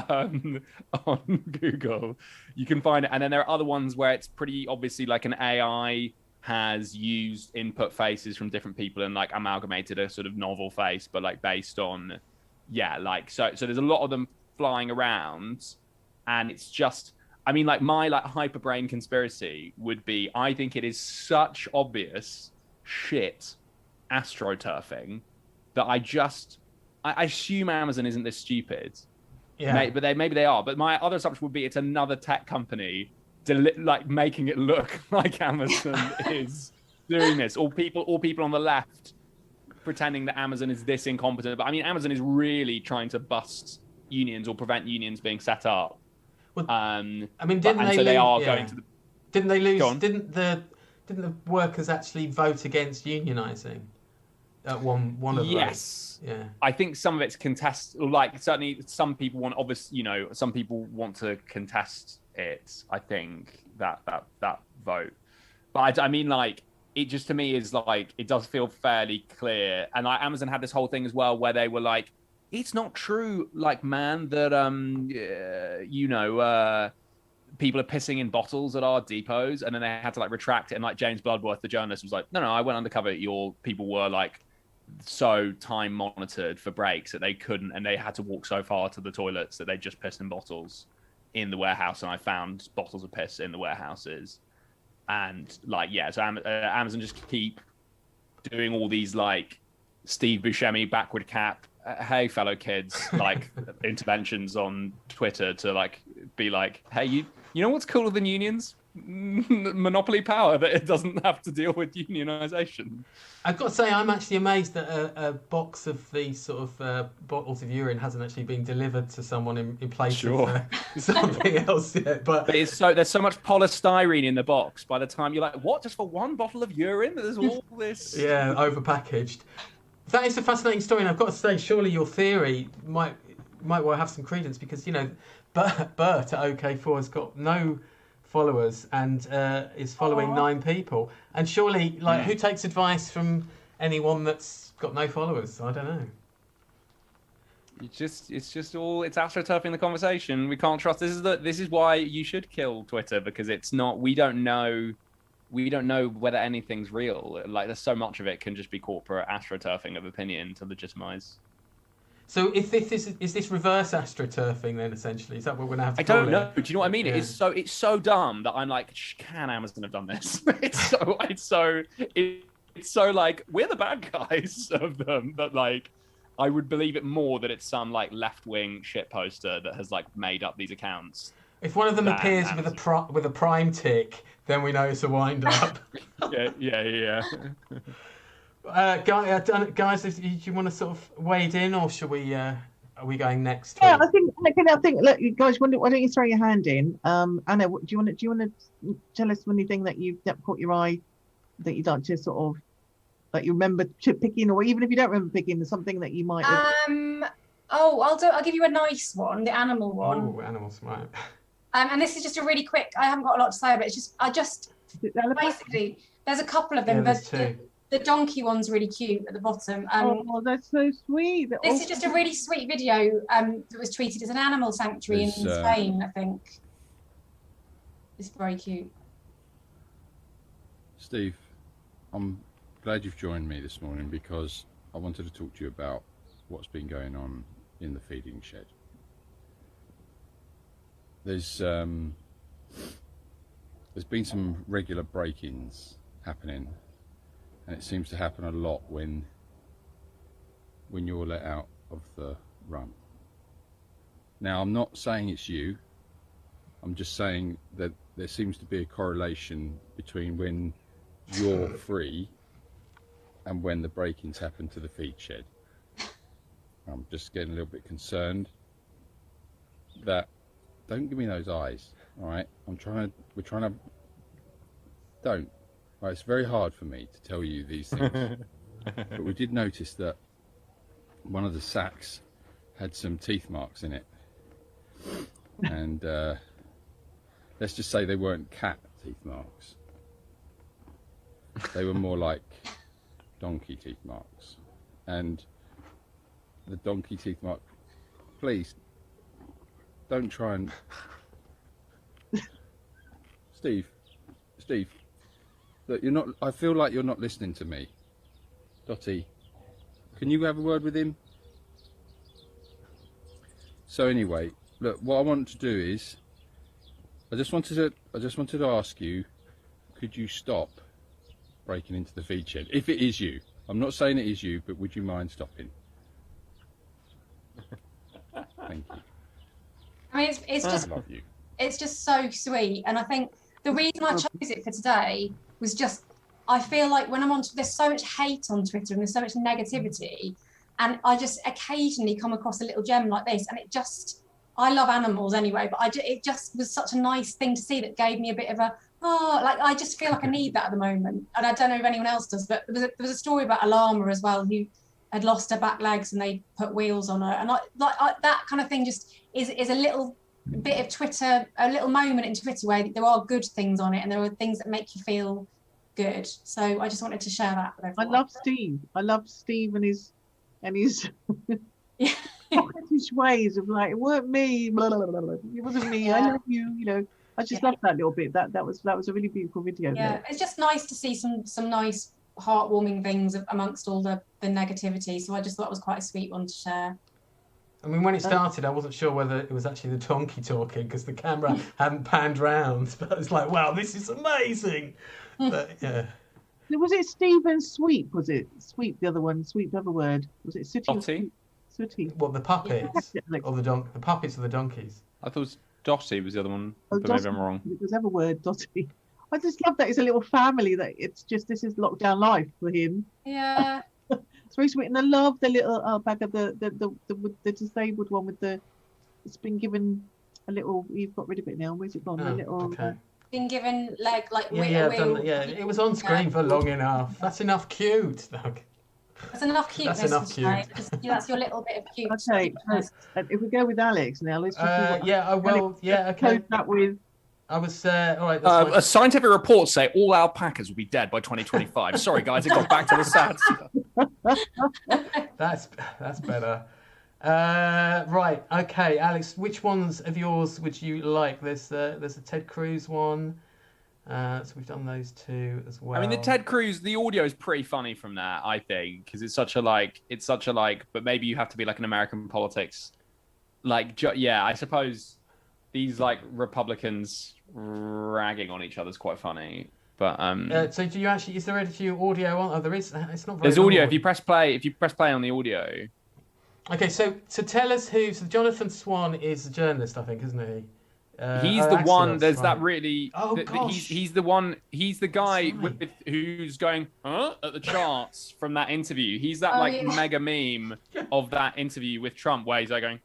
on Google, you can find it. And then there are other ones where it's pretty obviously like an AI has used input faces from different people and like amalgamated a sort of novel face, but like based on, so there's a lot of them flying around. And it's just, I mean, like my like hyperbrain conspiracy would be, I think it is such obvious shit astroturfing that I assume Amazon isn't this stupid. Yeah. Maybe they are. But my other assumption would be it's another tech company like making it look like Amazon is doing this, or people on the left pretending that Amazon is this incompetent. But I mean, Amazon is really trying to bust unions or prevent unions being set up. Well, I mean, didn't they lose? Didn't the workers actually vote against unionizing at one of those? Yes. Yeah. I think some of it's like certainly some people want, obviously, some people want to contest it, I think, that vote. But I mean, like, it just to me is like, it does feel fairly clear. And like Amazon had this whole thing as well where they were like, it's not true, like, man, that people are pissing in bottles at our depots. And then they had to like retract it, and like James Bloodworth, the journalist, was like, no, I went undercover. Your people were like so time monitored for breaks that they couldn't, and they had to walk so far to the toilets that they just pissed in bottles in the warehouse, and I found bottles of piss in the warehouses. And like, so Amazon just keep doing all these like Steve Buscemi backward cap, hey fellow kids, like interventions on Twitter to like be like, hey, you know what's cooler than unions? Monopoly power, that it doesn't have to deal with unionization. I've got to say, I'm actually amazed that a box of these sort of bottles of urine hasn't actually been delivered to someone in place of something else yet. But there's so much polystyrene in the box. By the time you're like, what? Just for one bottle of urine? There's all this. Yeah, overpackaged. That is a fascinating story, and I've got to say, surely your theory might well have some credence, because Bert at OK4 has got no followers and is following 9 people, and surely who takes advice from anyone that's got no followers? I don't know. It's just astroturfing the conversation. We can't trust. This is why you should kill Twitter, because it's not. We don't know whether anything's real. Like, there's so much of it can just be corporate astroturfing of opinion to legitimize. So is this reverse astroturfing then, essentially? Is that what we're going to have to call it? I don't know. Do you know what I mean? Yeah. It's so dumb that I'm like, can Amazon have done this? It's so like, we're the bad guys of them, but like, I would believe it more that it's some like left-wing shit poster that has like made up these accounts. If one of them appears with a prime tick, then we know it's a wind-up. Yeah. Guys, do you want to sort of wade in, or should we? Are we going next? Yeah, I think. Look, you guys, why don't you throw your hand in? Anna, do you want to tell us anything that caught your eye, that you'd like to sort of, that you remember picking, or even if you don't remember picking, something that you might have... Oh, I'll give you a nice one, the animal one. Oh, animals, right. And this is just a really quick. I haven't got a lot to say, but basically there's a couple of them. Yeah, there's two. The donkey one's really cute at the bottom. Oh, that's so sweet. This is just a really sweet video that was tweeted as an animal sanctuary in Spain, I think. It's very cute. Steve, I'm glad you've joined me this morning because I wanted to talk to you about what's been going on in the feeding shed. There's been some regular break-ins happening, and it seems to happen a lot when you're let out of the run. Now, I'm not saying it's you. I'm just saying that there seems to be a correlation between when you're free and when the break-ins happen to the feed shed. I'm just getting a little bit concerned that, don't give me those eyes, all right? We're trying to, don't. All right, it's very hard for me to tell you these things, but we did notice that one of the sacks had some teeth marks in it, and let's just say they weren't cat teeth marks. They were more like donkey teeth marks, and the donkey teeth mark, please don't try and Steve, look, you're not, I feel like you're not listening to me. Dottie, can you have a word with him? So anyway, look, what I want to do is I just wanted to ask you, could you stop breaking into the feed shed? If it is you. I'm not saying it is you, but would you mind stopping? Thank you. I mean, it's just so sweet, and I think the reason I chose it for today was just I feel like when I'm on, there's so much hate on Twitter and there's so much negativity, and I just occasionally come across a little gem like this, and I love animals anyway, but it just was such a nice thing to see that gave me a bit of I just feel like I need that at the moment, and I don't know if anyone else does, but there was a story about a llama as well who had lost her back legs and they put wheels on her, and that kind of thing just is a little bit of Twitter, a little moment in Twitter where there are good things on it and there are things that make you feel good. So I just wanted to share that with everyone. I love Steve and his pocketish ways of like, it weren't me, blah, blah, blah, blah. It wasn't me, I love you, you know. I just love that little bit. That was a really beautiful video. Yeah, there. It's just nice to see some nice heartwarming things amongst all the negativity. So I just thought it was quite a sweet one to share. I mean, when it started, I wasn't sure whether it was actually the donkey talking because the camera hadn't panned round. But it's like, wow, this is amazing. But yeah. Was it Steve and Sweep? Was it Sweep? The other one, Sweep. The other word was it Sooty? Sooty. Well, the puppets or the puppets or the donkeys. I thought it was Dottie was the other one, but maybe I'm wrong. It was ever word Dottie. I just love that it's a little family. That it's just this is lockdown life for him. Yeah. It's very sweet, and I love the little bag of the disabled one with the. It's been given a little. You've got rid of it now. Where's it gone? The little. Okay. Been given like it was on screen for long enough. That's enough cute. That's enough cuteness. That's enough cute. Right? That's your little bit of cute. Okay, if we go with Alex now, let's just. I will. Alex, yeah, okay. That with. I was all right. A scientific report say all alpacas will be dead by 2025. Sorry, guys, it got back to the sad stuff. That's better. Right. Okay, Alex. Which ones of yours would you like? There's a Ted Cruz one. So we've done those two as well. I mean, the Ted Cruz, the audio is pretty funny from that, I think, because it's such a like, but maybe you have to be like an American politics, I suppose these like Republicans ragging on each other is quite funny. But so do you actually? Is there any audio on? Oh, there is. It's not very. There's audio. If you press play on the audio. Okay, so tell us who. So Jonathan Swan is a journalist, I think, isn't he? He's the one. There's right. that really. Oh gosh. He's the one. He's the guy who's going at the charts from that interview. He's that mega meme of that interview with Trump where he's like going.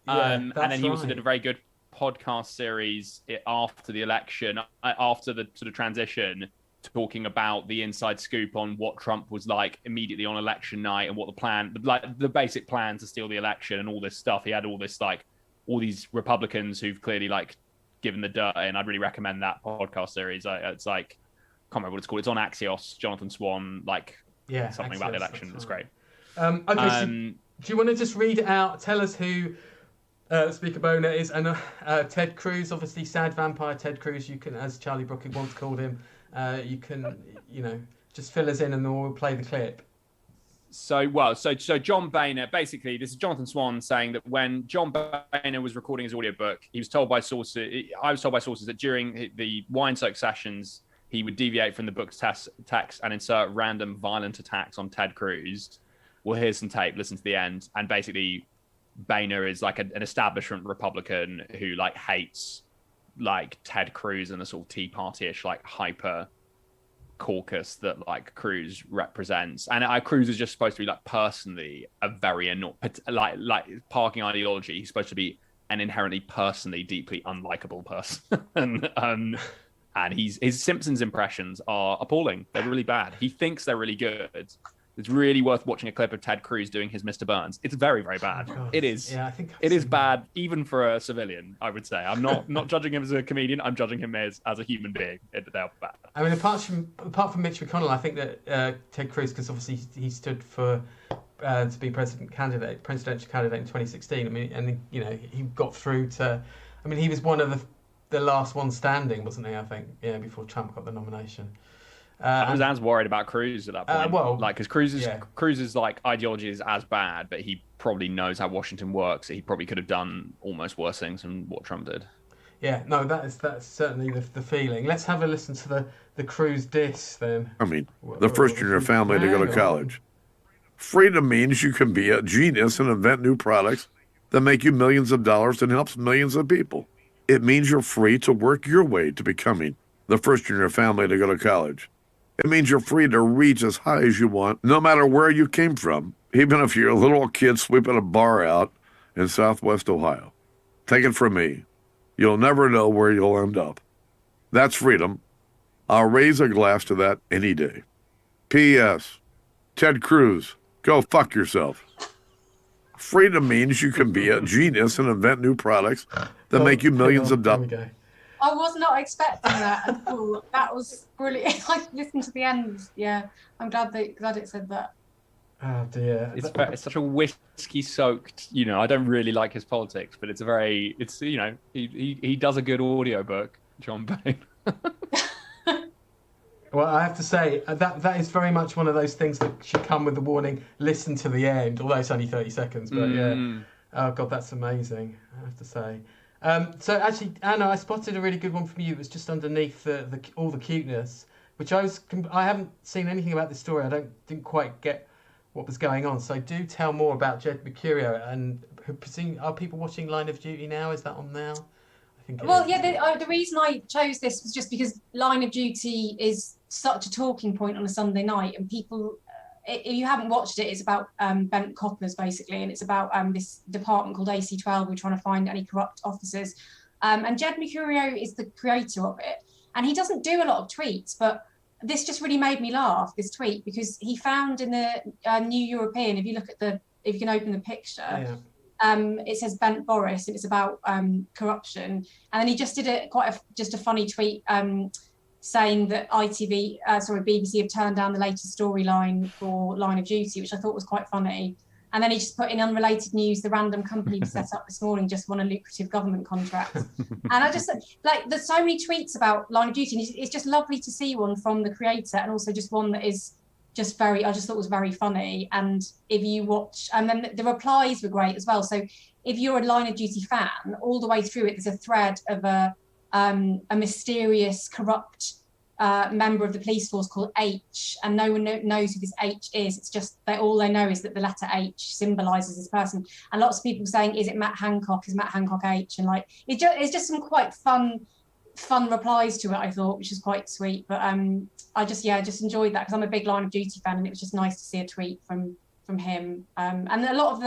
And then he also did a very good podcast series after the election, after the sort of transition, talking about the inside scoop on what Trump was like immediately on election night and what the plan, like the basic plan to steal the election and all this stuff. He had all this, like, all these Republicans who've clearly, like, given the dirt, and I'd really recommend that podcast series. It's like, I can't remember what it's called. It's on Axios, Jonathan Swan, like, something Axios, about the election. It's great. Okay, so do you want to just read it out? Tell us who Speaker Boner is, and Ted Cruz, obviously sad vampire Ted Cruz. You can, as Charlie Brooker once called him, you can, just fill us in, and then we'll play the clip. So John Boehner, basically, this is Jonathan Swan saying that when John Boehner was recording his audiobook, I was told by sources that during the wine soak sessions, he would deviate from the book's text and insert random violent attacks on Ted Cruz. Well, here's some tape, listen to the end. And basically, Boehner is like an establishment Republican who, like, hates, like, Ted Cruz and the sort of Tea Party-ish, like, hyper caucus that, like, Cruz represents. And Cruz is just supposed to be, like, personally a very like parking ideology. He's supposed to be an inherently personally deeply unlikable person. And his Simpsons impressions are appalling. They're really bad. He thinks they're really good. It's really worth watching a clip of Ted Cruz doing his Mr. Burns. It's very, very bad. Oh, it is. Yeah, I think it is bad, even for a civilian, I would say. I'm not judging him as a comedian. I'm judging him as a human being. They're bad. I mean, apart from Mitch McConnell, I think that Ted Cruz, because obviously he stood for to be presidential candidate in 2016. I mean, and he got through to. I mean, he was one of the last one standing, wasn't he? I think, before Trump got the nomination. I was as worried about Cruz at that point. Because Cruz's like ideology is as bad, but he probably knows how Washington works. So he probably could have done almost worse things than what Trump did. Yeah, no, that's certainly the feeling. Let's have a listen to the Cruz diss then. I mean, the first in your family to go to college. Freedom means you can be a genius and invent new products that make you millions of dollars and helps millions of people. It means you're free to work your way to becoming the first in your family to go to college. It means you're free to reach as high as you want, no matter where you came from, even if you're a little kid sweeping a bar out in Southwest Ohio. Take it from me. You'll never know where you'll end up. That's freedom. I'll raise a glass to that any day. P.S. Ted Cruz, go fuck yourself. Freedom means you can be a genius and invent new products that make you millions of dollars. I was not expecting that at all. That was brilliant. I listened to the end. Yeah, I'm glad it said that. Oh dear. It's such a whiskey-soaked. I don't really like his politics, but he does a good audiobook, John Boehner. Well, I have to say that is very much one of those things that should come with the warning. Listen to the end, although it's only 30 seconds. But yeah, oh god, that's amazing. I have to say. So actually, Anna, I spotted a really good one from you. It was just underneath all the cuteness, which I haven't seen anything about this story. I didn't quite get what was going on. So do tell more about Jed Mercurio, and are people watching Line of Duty now? Is that on now? I think. Well, yeah. The reason I chose this was just because Line of Duty is such a talking point on a Sunday night, and people. If you haven't watched it, it's about bent coppers basically, and it's about this department called AC12 who are trying to find any corrupt officers. And Jed Mercurio is the creator of it, and he doesn't do a lot of tweets, but this just really made me laugh. This tweet, because he found in the New European, if you can open the picture, it says Bent Boris, and it's about corruption. And then he just did a funny tweet. Saying that BBC have turned down the latest storyline for Line of Duty, which I thought was quite funny. And then he just put in unrelated news, the random company we set up this morning just won a lucrative government contract. And I just, there's so many tweets about Line of Duty, and it's just lovely to see one from the creator, and also just one that is just I just thought was very funny. And if you watch, and then the replies were great as well. So if you're a Line of Duty fan, all the way through it, there's a thread of a mysterious, corrupt member of the police force called H, and no one knows who this H is. It's just all they know is that the letter H symbolises this person. And lots of people saying, "Is it Matt Hancock? Is Matt Hancock H?" And it's just some quite fun replies to it, I thought, which is quite sweet. But I just enjoyed that because I'm a big Line of Duty fan, and it was just nice to see a tweet from him. And a lot of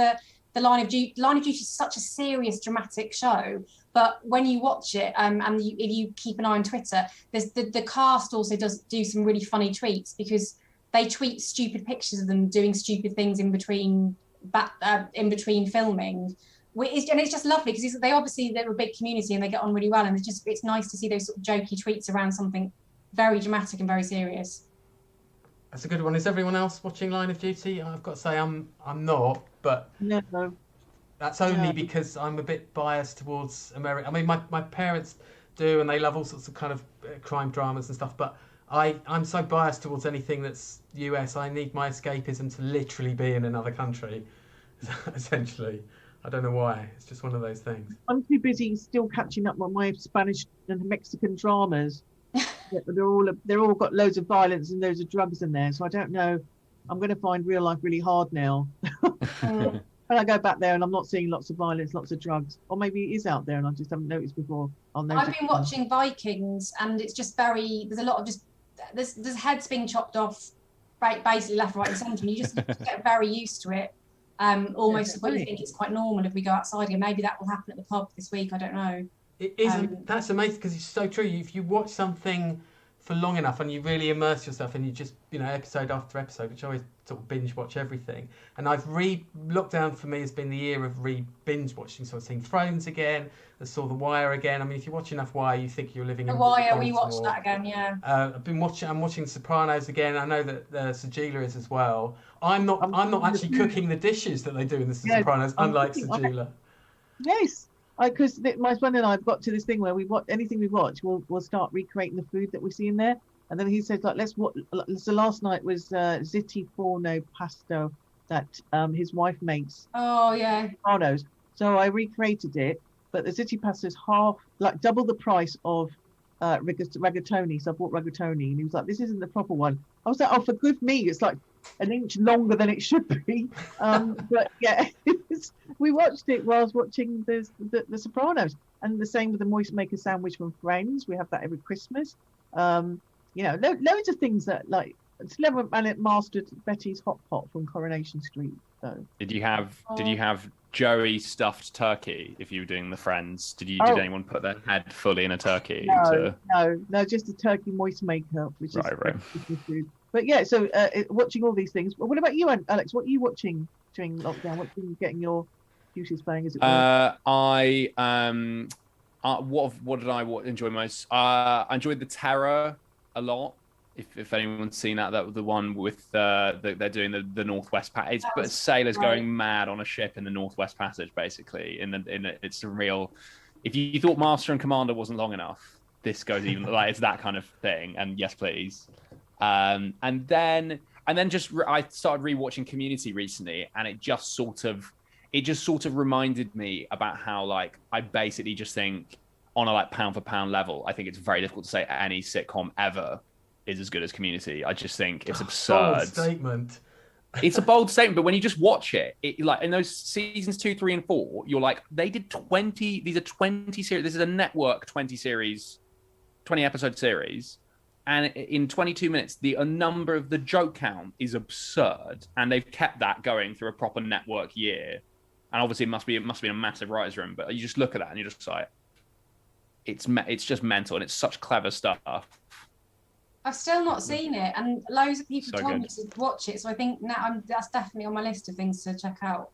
the Line of Duty is such a serious, dramatic show. But when you watch it, if you keep an eye on Twitter, there's the cast also does do some really funny tweets, because they tweet stupid pictures of them doing stupid things in between filming. And it's just lovely, because they're a big community and they get on really well, and it's nice to see those sort of jokey tweets around something very dramatic and very serious. That's a good one. Is everyone else watching Line of Duty? I've got to say I'm not, but No. that's only because I'm a bit biased towards America. I mean, my parents do, and they love all sorts of kind of crime dramas and stuff, but I'm so biased towards anything that's US. I need my escapism to literally be in another country, essentially. I don't know why. It's just one of those things. I'm too busy still catching up on my Spanish and Mexican dramas. They're all got loads of violence and loads of drugs in there. So I don't know. I'm going to find real life really hard now. When I go back there and I'm not seeing lots of violence, lots of drugs, or maybe it is out there and I just haven't noticed before. I've been watching Vikings, and it's just there's a lot of there's heads being chopped off, right, basically left, right, and centre, and you just get very used to it. Almost when you think it's quite normal if we go outside again. Maybe that will happen at the pub this week. I don't know. It isn't. That's amazing, because it's so true. If you watch something for long enough and you really immerse yourself, and you just, episode after episode, which I always sort of binge watch everything. And lockdown for me has been the year of binge watching. So I've seen Thrones again. I saw The Wire again. I mean, if you watch enough Wire, you think you're living in The Wire. We watched that again, yeah. I'm watching Sopranos again. I know that Sajeela is as well. I'm not actually cooking the dishes that they do in the Sopranos, unlike Sajeela. Yes. Because my husband and I have got to this thing where anything we watch, we'll start recreating the food that we see in there. And then he said, like, let's watch. So last night was Zitti Forno Pasto that his wife makes. Oh, yeah. Sopranos. So I recreated it, but the Zitti Pasto is double the price of rigatoni. So I bought rigatoni, and he was like, this isn't the proper one. I was like, oh, for me, it's like an inch longer than it should be. But yeah, we watched it while I was watching the Sopranos, and the same with the moist maker sandwich from Friends. We have that every Christmas. Loads of things that, like, Clever Mallet mastered Betty's hot pot from Coronation Street. So did you have Joey stuffed turkey if you were doing the Friends? Did anyone put their head fully in a turkey? No, just a turkey moist maker, which is Christmas food. But yeah, so watching all these things. What about you, Alex? What are you watching during lockdown? What are you getting your juices playing, as it were? What did I enjoy most? I enjoyed The Terror a lot. If anyone's seen that was the one with they're doing the Northwest Passage. But sailors going mad on a ship in the Northwest Passage, basically. It's a real. If you thought Master and Commander wasn't long enough, this goes even like it's that kind of thing. And yes, please. And then I started rewatching Community recently, and it just sort of reminded me about how, like, I basically just think on a, like, pound for pound level, I think it's very difficult to say any sitcom ever is as good as Community. I just think it's absurd. Bold statement. It's a bold statement, but when you just watch it, like in those seasons 2, 3, and 4, you're like, they did 20. These are 20 series. This is a network 20 episode series. And in 22 minutes, the number of the joke count is absurd, and they've kept that going through a proper network year. And obviously, it must be a massive writers' room. But you just look at that, and you're just like, it's just mental, and it's such clever stuff. I've still not seen it, and loads of people told me to watch it. So I think now that's definitely on my list of things to check out.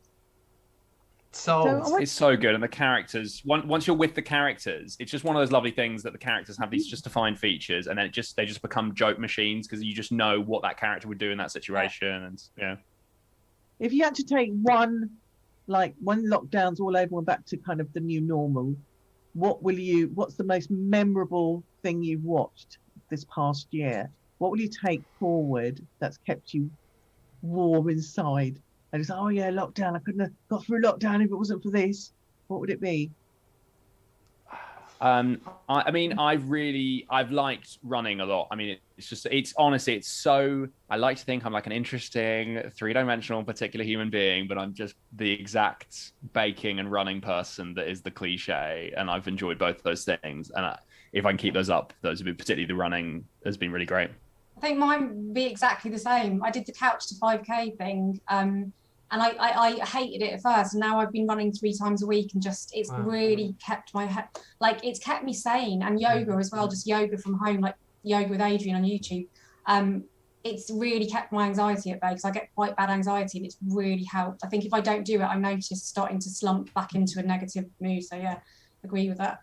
It's so good, and the characters. Once you're with the characters, it's just one of those lovely things that the characters have these just defined features, and then they just become joke machines because you just know what that character would do in that situation, and yeah. If you had to take when lockdown's all over and back to kind of the new normal, what's the most memorable thing you've watched this past year? What will you take forward that's kept you warm inside? And it's, oh yeah, lockdown. I couldn't have got through lockdown if it wasn't for this. What would it be? I've liked running a lot. I mean, it's so, I like to think I'm like an interesting 3-dimensional particular human being, but I'm just the exact baking and running person that is the cliche. And I've enjoyed both of those things. And if I can keep those up, particularly the running has been really great. I think mine would be exactly the same. I did the couch to 5K thing. And I hated it at first, and now I've been running 3 times a week, and just it's really kept my head, like it's kept me sane. And yoga as well, just yoga from home, like yoga with Adrian on YouTube. It's really kept my anxiety at bay, because I get quite bad anxiety, and it's really helped. I think if I don't do it, I notice starting to slump back into a negative mood. So yeah, agree with that.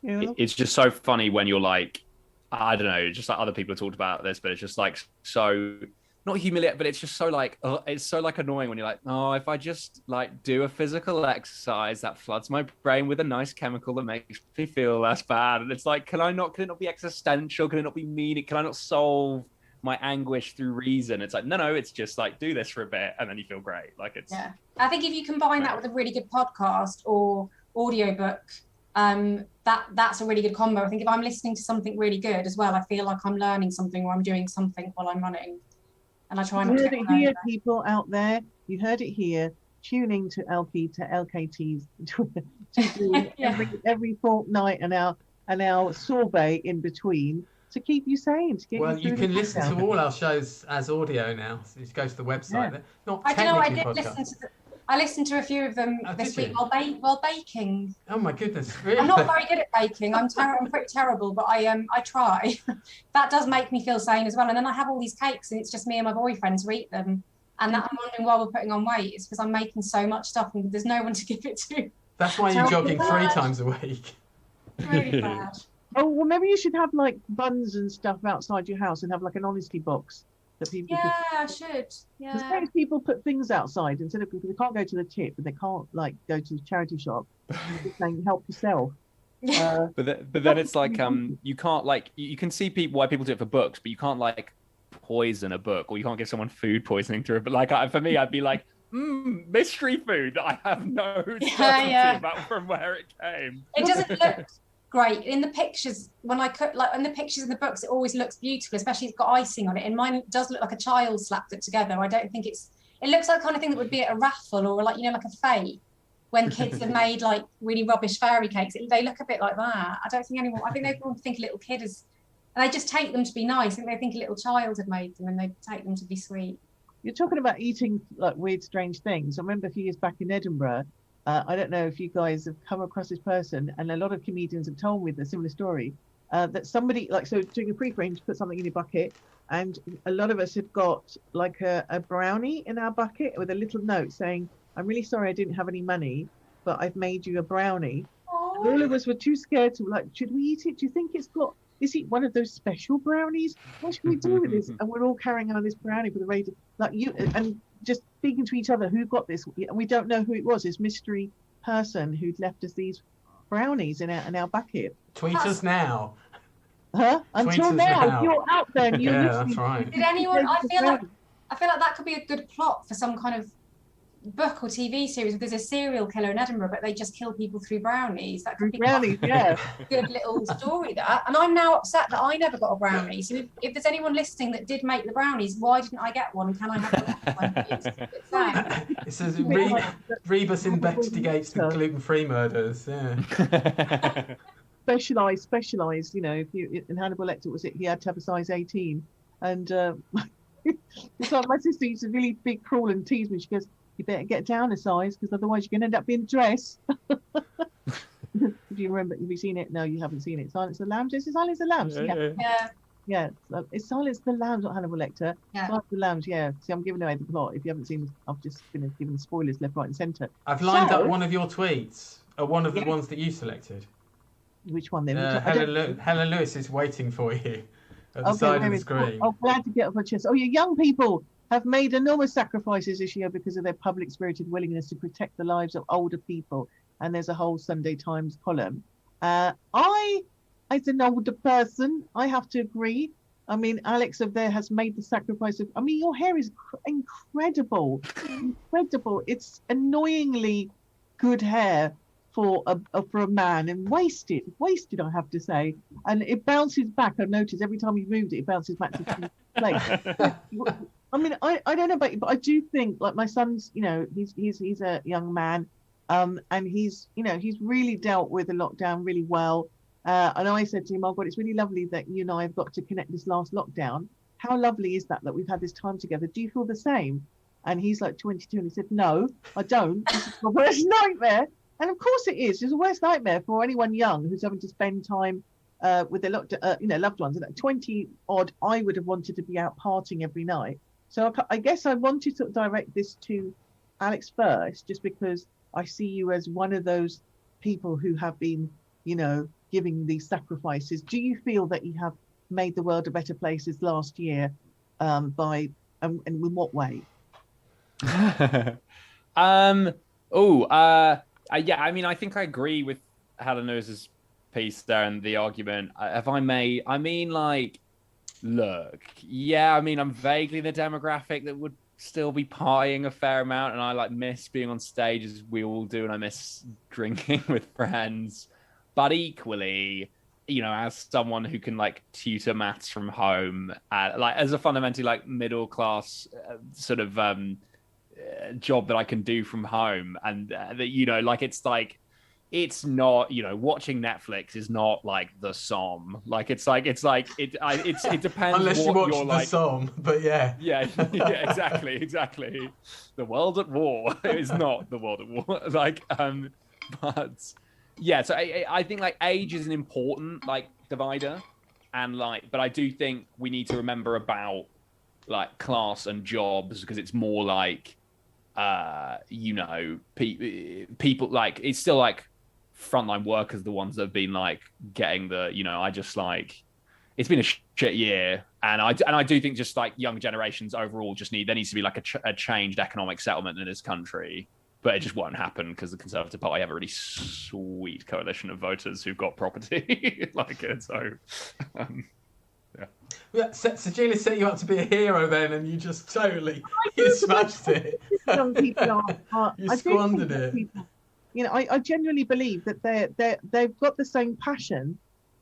It's just so funny when you're like, I don't know, just like other people have talked about this, but it's just like so not humiliating, but it's just so like it's so like annoying when you're like, oh, if I just like do a physical exercise that floods my brain with a nice chemical that makes me feel less bad. And it's like, can it not be existential? Can it not be meaning? Can I not solve my anguish through reason? It's like, no, it's just like, do this for a bit and then you feel great. Like it's I think if you combine that with a really good podcast or audiobook, that's a really good combo. I think if I'm listening to something really good as well, I feel like I'm learning something, or I'm doing something while I'm running. And I try not to get here, people out there. You heard it here. Tuning to LKT's to do every fortnight and our sorbet in between to keep you sane. Well, you can listen to all our shows as audio now. So you just go to the website. Yeah. Not technically podcasts. I listened to a few of them this week while baking. Oh my goodness, really? I'm not very good at baking. I'm pretty terrible, but I try. That does make me feel sane as well. And then I have all these cakes, and it's just me and my boyfriend to eat them. And that I'm wondering why we're putting on weight. It's because I'm making so much stuff, and there's no one to give it to. That's why you're jogging 3 times a week. Really bad. Oh, well, maybe you should have like buns and stuff outside your house and have like an honesty box. That people I should. Yeah. Because people put things outside instead of people. They can't go to the tip, and they can't like go to the charity shop. They're saying help yourself. But then it's like you can't like you can see why people do it for books, but you can't like poison a book, or you can't give someone food poisoning through it. But like for me, I'd be like, mystery food that I have no certainty about from where it came. It doesn't look great in the pictures. When I cook, like in the pictures in the books, it always looks beautiful, especially it's got icing on it. And mine does look like a child slapped it together. I don't think it looks like the kind of thing that would be at a raffle, or like, like a fete when kids have made like really rubbish fairy cakes. They look a bit like that. I don't think anyone, I think they want to think a little kid is, and they just take them to be nice. I think they think a little child had made them, and they take them to be sweet. You're talking about eating like weird, strange things. I remember a few years back in Edinburgh, I don't know if you guys have come across this person, and a lot of comedians have told me the similar story, that somebody, like, so doing a pre-frame, to put something in your bucket, and a lot of us have got like a brownie in our bucket with a little note saying, I'm really sorry I didn't have any money, but I've made you a brownie. And all of us were too scared to, like, should we eat it? Do you think is it one of those special brownies? What should we do with this? And we're all carrying on this brownie for the radio, like you, and just speaking to each other, who got this? And we don't know who it was, this mystery person who'd left us these brownies in our bucket. Tweet us now. Huh? Until now, you're out there and you're listening. That's right. Did anyone, I feel like that could be a good plot for some kind of book or TV series. There's a serial killer in Edinburgh, but they just kill people through brownies. That could be brownies, yeah. A good little story, that. And I'm now upset that I never got a brownie. So if there's anyone listening that did make the brownies, why didn't I get one? Can I have one? It says Rebus investigates the gluten-free murders. Yeah. Specialised. You know, if you in Hannibal Lecter, he had to have a size 18, and it's like my sister used to really be cruel and tease me. She goes, you better get down a size, because otherwise you're going to end up being dressed. Do you remember? Have you seen it? No, you haven't seen it. Silence the Lambs. Is it Silence the Lambs? Yeah. It's Silence the Lambs, not Hannibal Lecter. Yeah. Silence the Lambs. Yeah. See, I'm giving away the plot. If you haven't seen, I've just been giving spoilers left, right, and centre. I've lined up one of your tweets, one of the ones that you selected. Which one then? Helen Lewis is waiting for you at the side of the screen. Oh, glad to get off my chest. Oh, you young people have made enormous sacrifices this year because of their public spirited willingness to protect the lives of older people. And there's a whole Sunday Times column. As an older person, I have to agree. I mean, Alex of there has made the sacrifice of, I mean, your hair is incredible. Incredible. It's annoyingly good hair for a man, and wasted, I have to say. And it bounces back. I've noticed every time you've moved it, it bounces back to the place. I mean, I don't know about you, but I do think, like, my son's, you know, he's a young man, and he's really dealt with the lockdown really well. And I said to him, oh God, it's really lovely that you and I have got to connect this last lockdown. How lovely is that we've had this time together? Do you feel the same? And he's like 22, and he said, no, I don't. This is my worst nightmare. And of course it is. It's a worst nightmare for anyone young who's having to spend time with their loved ones. And at 20 odd, I would have wanted to be out partying every night. So I guess I wanted to direct this to Alex first, just because I see you as one of those people who have been, giving these sacrifices. Do you feel that you have made the world a better place this last year and in what way? Yeah, I mean, I think I agree with Helena's piece there and the argument. If I may, I mean, like, look, yeah, I mean, I'm vaguely the demographic that would still be partying a fair amount, and I like miss being on stage as we all do, and I miss drinking with friends. But equally, as someone who can like tutor maths from home, like as a fundamentally like middle class sort of job that I can do from home, and that like it's not watching Netflix is not like the Somme. Like it depends unless you watch the Somme, but yeah, exactly. The world at war is not the world at war. But yeah, so I think like age is an important like divider, and but I do think we need to remember about like class and jobs, because it's more like people like it's still like frontline workers, the ones that have been like getting the I just like it's been a shit year, and I do think just like young generations overall there needs to be like a changed economic settlement in this country, but it just won't happen because the Conservative Party have a really sweet coalition of voters who've got property like it. So Sajeela set you up to be a hero then, and you just totally smashed it. Young people you squandered it. I genuinely believe that they've got the same passion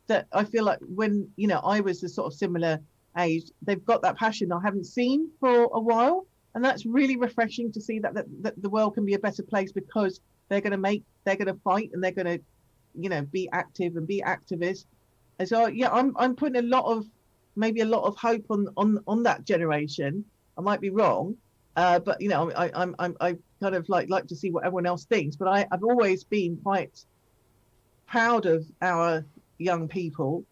that I feel like when I was the sort of similar age. They've got that passion I haven't seen for a while, and that's really refreshing to see that the world can be a better place because they're going to fight, and they're going to be active and be activists. And so I'm putting a lot of hope on that generation. I might be wrong, but I kind of like to see what everyone else thinks. But I've always been quite proud of our young people.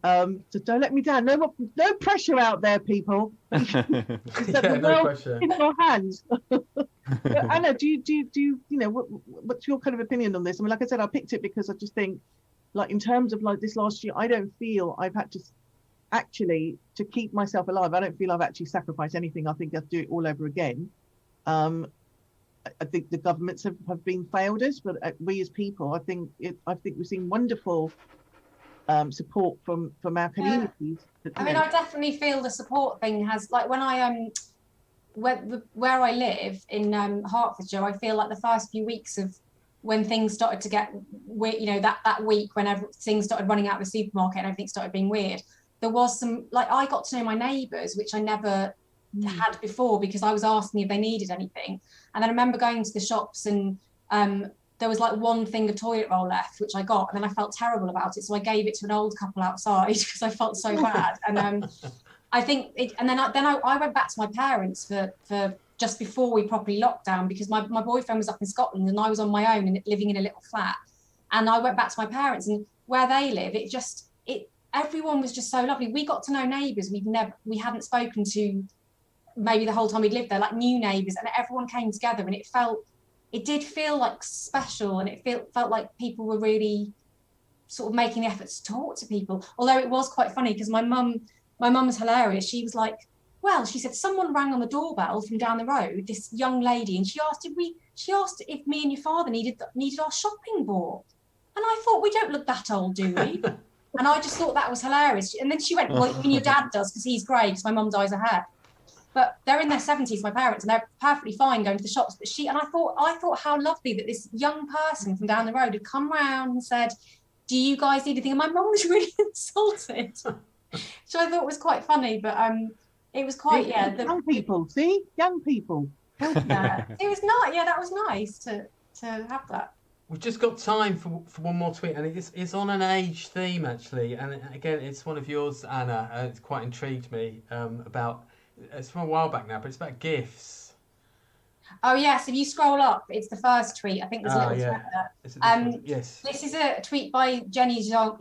So don't let me down. No pressure out there, people. No pressure in your hands. Anna, do you what's your kind of opinion on this? I mean, like I said, I picked it because I just think, like, in terms of like this last year, I don't feel I've had to actually to keep myself alive. I don't feel I've actually sacrificed anything. I think I'll do it all over again. I think the governments have been failed us, but we as people, I think we've seen wonderful support from our communities. I mean, I definitely feel the support thing has, like, when I where I live in Hertfordshire, I feel like the first few weeks of when things started to get weird, that week when things started running out of the supermarket and everything started being weird, there was some, like, I got to know my neighbours, which I never had before, because I was asking if they needed anything. And then I remember going to the shops, and there was like one thing of toilet roll left, which I got, and then I felt terrible about it, so I gave it to an old couple outside because I felt so bad. And I think and then I went back to my parents for just before we properly locked down, because my boyfriend was up in Scotland and I was on my own and living in a little flat. And I went back to my parents, and where they live, everyone was just so lovely. We got to know neighbours we hadn't spoken to maybe the whole time we'd lived there, like new neighbours, and everyone came together, and it did feel like special, and it felt like people were really sort of making the effort to talk to people. Although it was quite funny, because my mum was hilarious. She was like, well, she said, someone rang on the doorbell from down the road, this young lady, and she asked if me and your father needed our shopping bought. And I thought, we don't look that old, do we? And I just thought that was hilarious. And then she went, well, your dad does, because he's grey, because my mum dyes her hair. But they're in their 70s, my parents, and they're perfectly fine going to the shops. But I thought how lovely that this young person from down the road had come round and said, do you guys need anything? And my mum was really insulted. So I thought it was quite funny, but it was quite, young people, see? Young people. Yeah, it was not, that was nice to have that. We've just got time for one more tweet, and it's on an age theme, actually. And again, it's one of yours, Anna. It's quite intrigued me about... It's from a while back now, but it's about gifts. Oh yes, if you scroll up, it's the first tweet. I think there's a little thread. Yes. This is a tweet by Jenny Zong.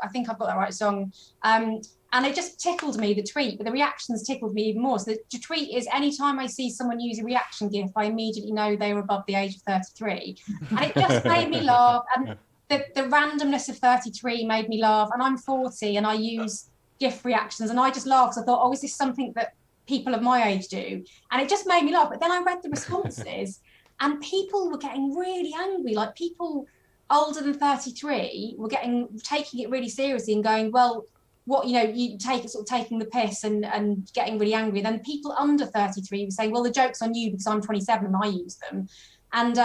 I think I've got that right, Zong. And it just tickled me, the tweet, but the reactions tickled me even more. So the tweet is, anytime I see someone use a reaction GIF, I immediately know they were above the age of 33. And it just made me laugh. And the randomness of 33 made me laugh. And I'm 40 and I use GIF reactions. And I just laughed. I thought, oh, is this something that people of my age do? And it just made me laugh. But then I read the responses and people were getting really angry. Like people older than 33 were taking it really seriously and going, well, what, you take it, sort of taking the piss and getting really angry. Then people under 33 were saying, well, the joke's on you because I'm 27 and I use them. And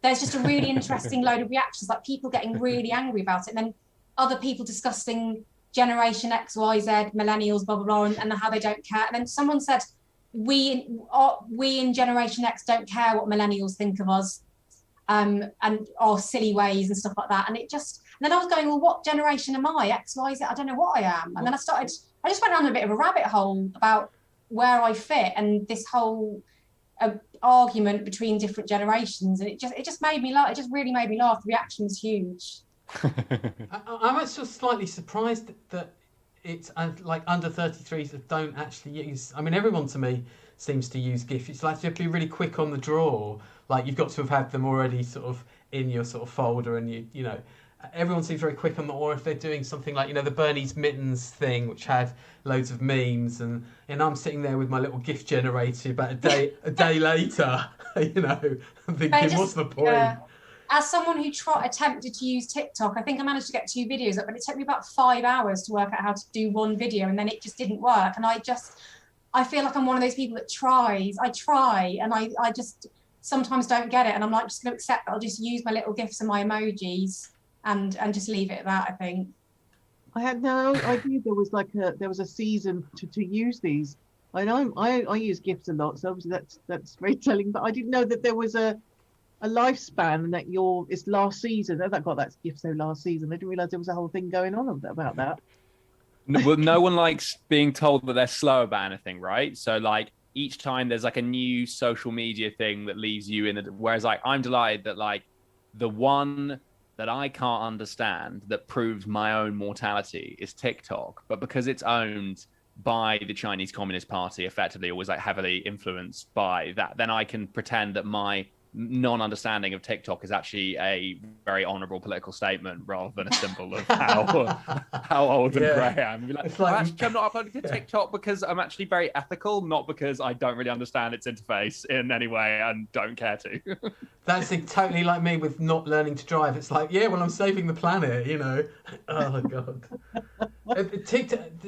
there's just a really interesting load of reactions, like people getting really angry about it. And then other people discussing Generation X, Y, Z, millennials, blah, blah, blah, and how they don't care. And then someone said, we in Generation X don't care what millennials think of us and our silly ways and stuff like that. And then I was going, well, what generation am I? X, Y, Z? I don't know what I am. And then I just went down a bit of a rabbit hole about where I fit and this whole argument between different generations. And it just made me laugh. It just really made me laugh. The reaction was huge. I'm actually slightly surprised that it's like under 33s that don't actually use. I mean, everyone to me seems to use GIF. It's like you have to be really quick on the draw. Like you've got to have had them already sort of in your sort of folder, and you know. Everyone seems very quick on the, or if they're doing something like, the Bernie's Mittens thing, which had loads of memes, and I'm sitting there with my little GIF generator about a day later, I'm thinking, what's the point? As someone who attempted to use TikTok, I think I managed to get 2 videos up, but it took me about 5 hours to work out how to do one video, and then it just didn't work. And I feel like I'm one of those people that tries. I try, and I just sometimes don't get it, and I'm like, just going to accept that I'll just use my little GIFs and my emojis. And just leave it at that, I think. I had no idea there was a season to use these. I know I use GIFs a lot, so obviously that's very telling. But I didn't know that there was a lifespan and that it's last season. I got that GIF so last season. I didn't realise there was a whole thing going on about that. Well, no one likes being told that they're slow about anything, right? So like each time there's like a new social media thing that leaves you in whereas like I'm delighted that like the one that I can't understand that proves my own mortality is TikTok, but because it's owned by the Chinese Communist Party, effectively, or was like heavily influenced by that, then I can pretend that my non-understanding of TikTok is actually a very honourable political statement rather than a symbol of how old and grey I am. I'm not uploading to TikTok because I'm actually very ethical, not because I don't really understand its interface in any way and don't care to. That's totally like me with not learning to drive. It's like, I'm saving the planet, Oh, God.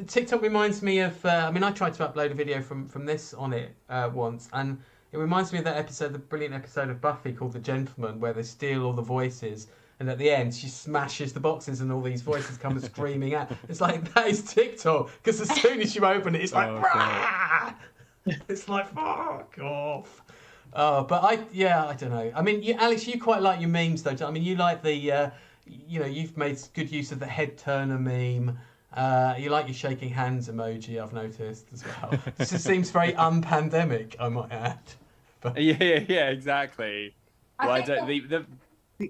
TikTok reminds me of, I tried to upload a video from this on it once, and it reminds me of that episode, the brilliant episode of Buffy called The Gentleman, where they steal all the voices, and at the end she smashes the boxes and all these voices come screaming out. It's like, that is TikTok, because as soon as you open it, it's like, it's like, fuck off. But I don't know. I mean, Alex, you quite like your memes, though. I mean, you like the, you've made good use of the head turner meme. You like your shaking hands emoji, I've noticed as well. This just seems very un-pandemic, I might add. But... Yeah, exactly. The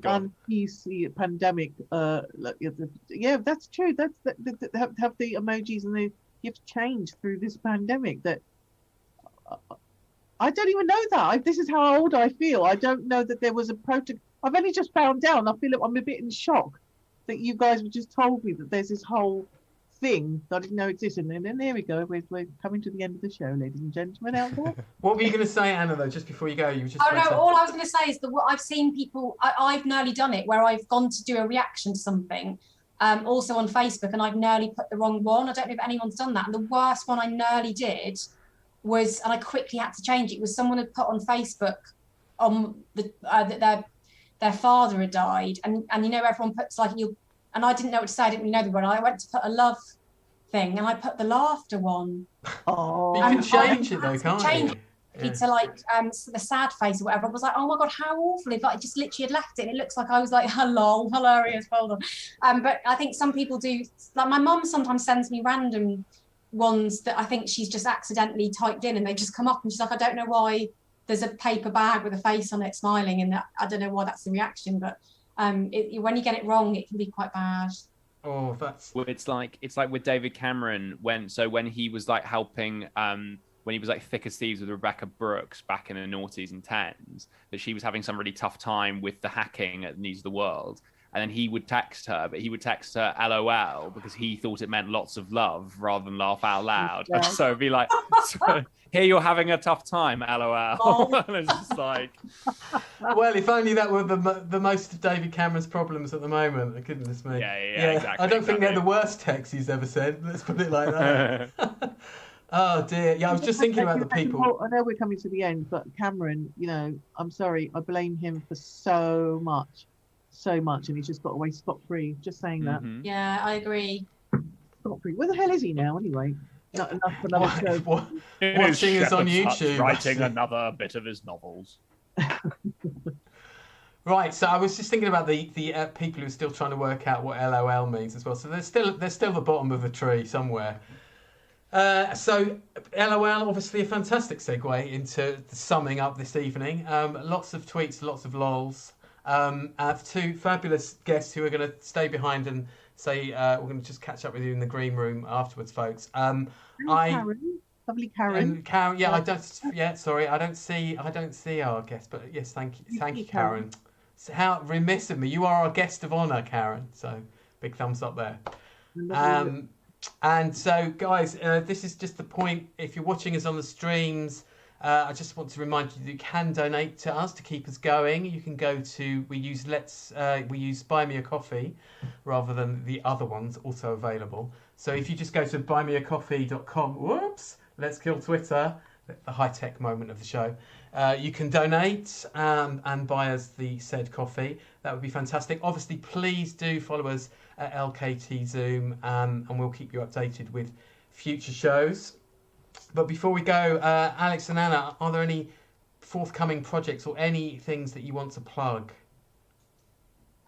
un-PC pandemic. That's true. Have the emojis and the GIFs changed through this pandemic? That I don't even know that. This is how old I feel. I don't know that there was a protocol. I've only just found out, and I feel I'm a bit in shock that you guys just told me that there's this whole thing that I didn't know existed. And then there we go. We're coming to the end of the show, ladies and gentlemen out there. What were you going to say, Anna, though, just before you go? You were just all I was going to say is that I've seen people, I've nearly done it, where I've gone to do a reaction to something, also on Facebook, and I've nearly put the wrong one. I don't know if anyone's done that. And the worst one I nearly did was, and I quickly had to change it, was someone had put on Facebook that their father had died. And everyone puts like, and I didn't know what to say. I didn't really know the word. I went to put a love thing, and I put the laughter one. Oh, you can change it though, can't you? To like the sad face or whatever. I was like, oh my God, how awful if I just literally had left it and it looks like I was like, hello, hilarious, well done. But I think some people do, like my mum sometimes sends me random ones that I think she's just accidentally typed in and they just come up and she's like, I don't know why there's a paper bag with a face on it smiling, and I don't know why that's the reaction, but when you get it wrong, it can be quite bad. Oh, that's. Well, it's like with David Cameron when he was like helping when he was like thick as thieves with Rebecca Brooks back in the noughties and tens, that she was having some really tough time with the hacking at News of the World. And then he would text her, but he would text her LOL because he thought it meant lots of love rather than laugh out loud. Yeah. So it'd be like, so, here you're having a tough time, LOL. Oh. And it's just like... Well, if only that were the most of David Cameron's problems at the moment. Goodness me. Yeah, exactly. I don't think they're the worst texts he's ever sent. Let's put it like that. Oh, dear. Yeah, I was just thinking about the people. I know we're coming to the end, but Cameron, I'm sorry, I blame him for so much, and he's just got away scot-free. Just saying that. Mhm. Yeah, I agree. Scot-free. Where the hell is he now, anyway? Not enough for another show. Watching us on YouTube. Writing another bit of his novels. Right, so I was just thinking about the people who are still trying to work out what LOL means as well. So they're still the bottom of the tree somewhere. So LOL, obviously a fantastic segue into summing up this evening. Lots of tweets, lots of lols. I have two fabulous guests who are going to stay behind and say we're going to just catch up with you in the green room afterwards, folks. Karen. Lovely Karen. And Karen, yeah, I don't see our guest, but yes, thank you, Karen. So how remiss of me! You are our guest of honour, Karen. So big thumbs up there. And so, guys, this is just the point. If you're watching us on the streams, I just want to remind you that you can donate to us to keep us going. You can go to we use Buy Me a Coffee rather than the other ones also available. So if you just go to buymeacoffee.com, whoops, let's kill Twitter, the high-tech moment of the show. You can donate and buy us the said coffee. That would be fantastic. Obviously, please do follow us at LKT Zoom, and we'll keep you updated with future shows. But before we go, Alex and Anna, are there any forthcoming projects or any things that you want to plug?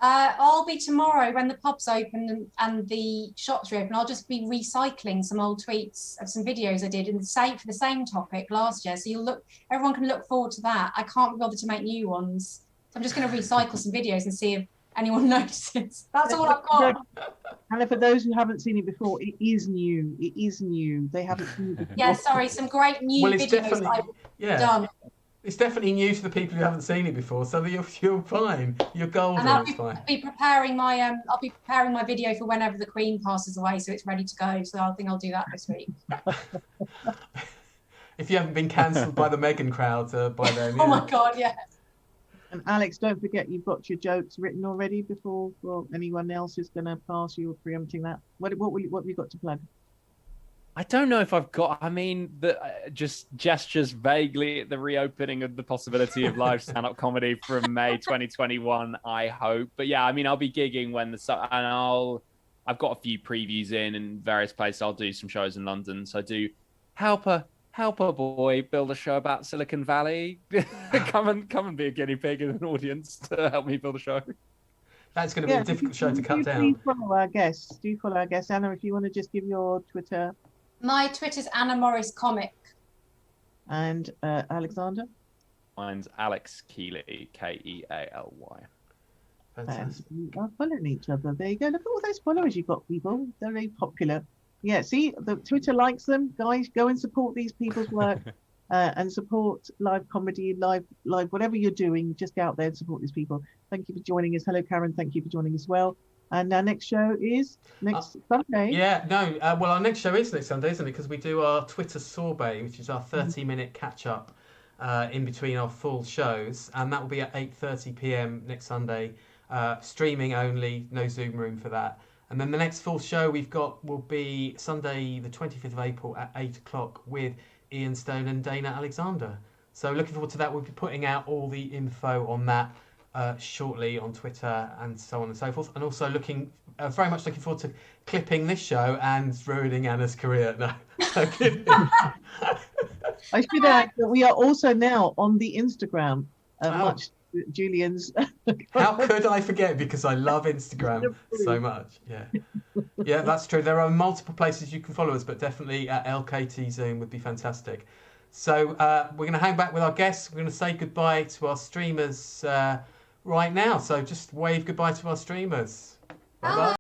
I'll be tomorrow when the pub's open and the shops reopen. I'll just be recycling some old tweets of some videos I did for the same topic last year. So everyone can look forward to that. I can't be bothered to make new ones. So I'm just going to recycle some videos and see if anyone notices. That's all I've got. And for those who haven't seen it before, it is new. It is new. They haven't seen it before. Yeah, sorry, some great new videos that I've done. It's definitely new to the people who haven't seen it before, so you're fine. You're golden. And I'll be preparing my video for whenever the Queen passes away, so it's ready to go. So I think I'll do that this week. If you haven't been cancelled by the Meghan crowd by then. Oh my God, yeah. And Alex, don't forget you've got your jokes written already before anyone else is going to pass you or preempting that. What have you got to plug? I don't know if I've got. I mean, just gestures vaguely at the reopening of the possibility of live stand-up comedy from May 2021. I hope, but yeah, I mean, I'll be gigging I've got a few previews in various places. I'll do some shows in London. So I do help a boy build a show about Silicon Valley. come and be a guinea pig in an audience to help me build a show. That's going to be a difficult show to cut down. Do follow our guests. Anna, if you want to just give your Twitter. My Twitter's Anna Morris Comic. And Alexander? Mine's Alex Kealy, Kealy. Fantastic. You are following each other. There you go. Look at all those followers you've got, people. They're very popular. Yeah, see, the Twitter likes them. Guys, go and support these people's work and support live comedy, live whatever you're doing. Just go out there and support these people. Thank you for joining us. Hello, Karen. Thank you for joining as well. And our next show is next Sunday. Yeah, no. Well, our next show is next Sunday, isn't it? Because we do our Twitter sorbet, which is our 30-minute catch-up in between our full shows. And that will be at 8:30 p.m. next Sunday. Streaming only, no Zoom room for that. And then the next full show we've got will be Sunday, the 25th of April at 8 o'clock with Ian Stone and Dana Alexander. So looking forward to that. We'll be putting out all the info on that shortly on Twitter and so on and so forth. And also very much looking forward to clipping this show and ruining Anna's career. No, I should add that we are also now on the Instagram. Julian's. How could I forget? Because I love Instagram so much. Yeah. Yeah, that's true. There are multiple places you can follow us, but definitely at LKT Zoom would be fantastic. So we're going to hang back with our guests. We're going to say goodbye to our streamers right now. So just wave goodbye to our streamers. Bye-bye.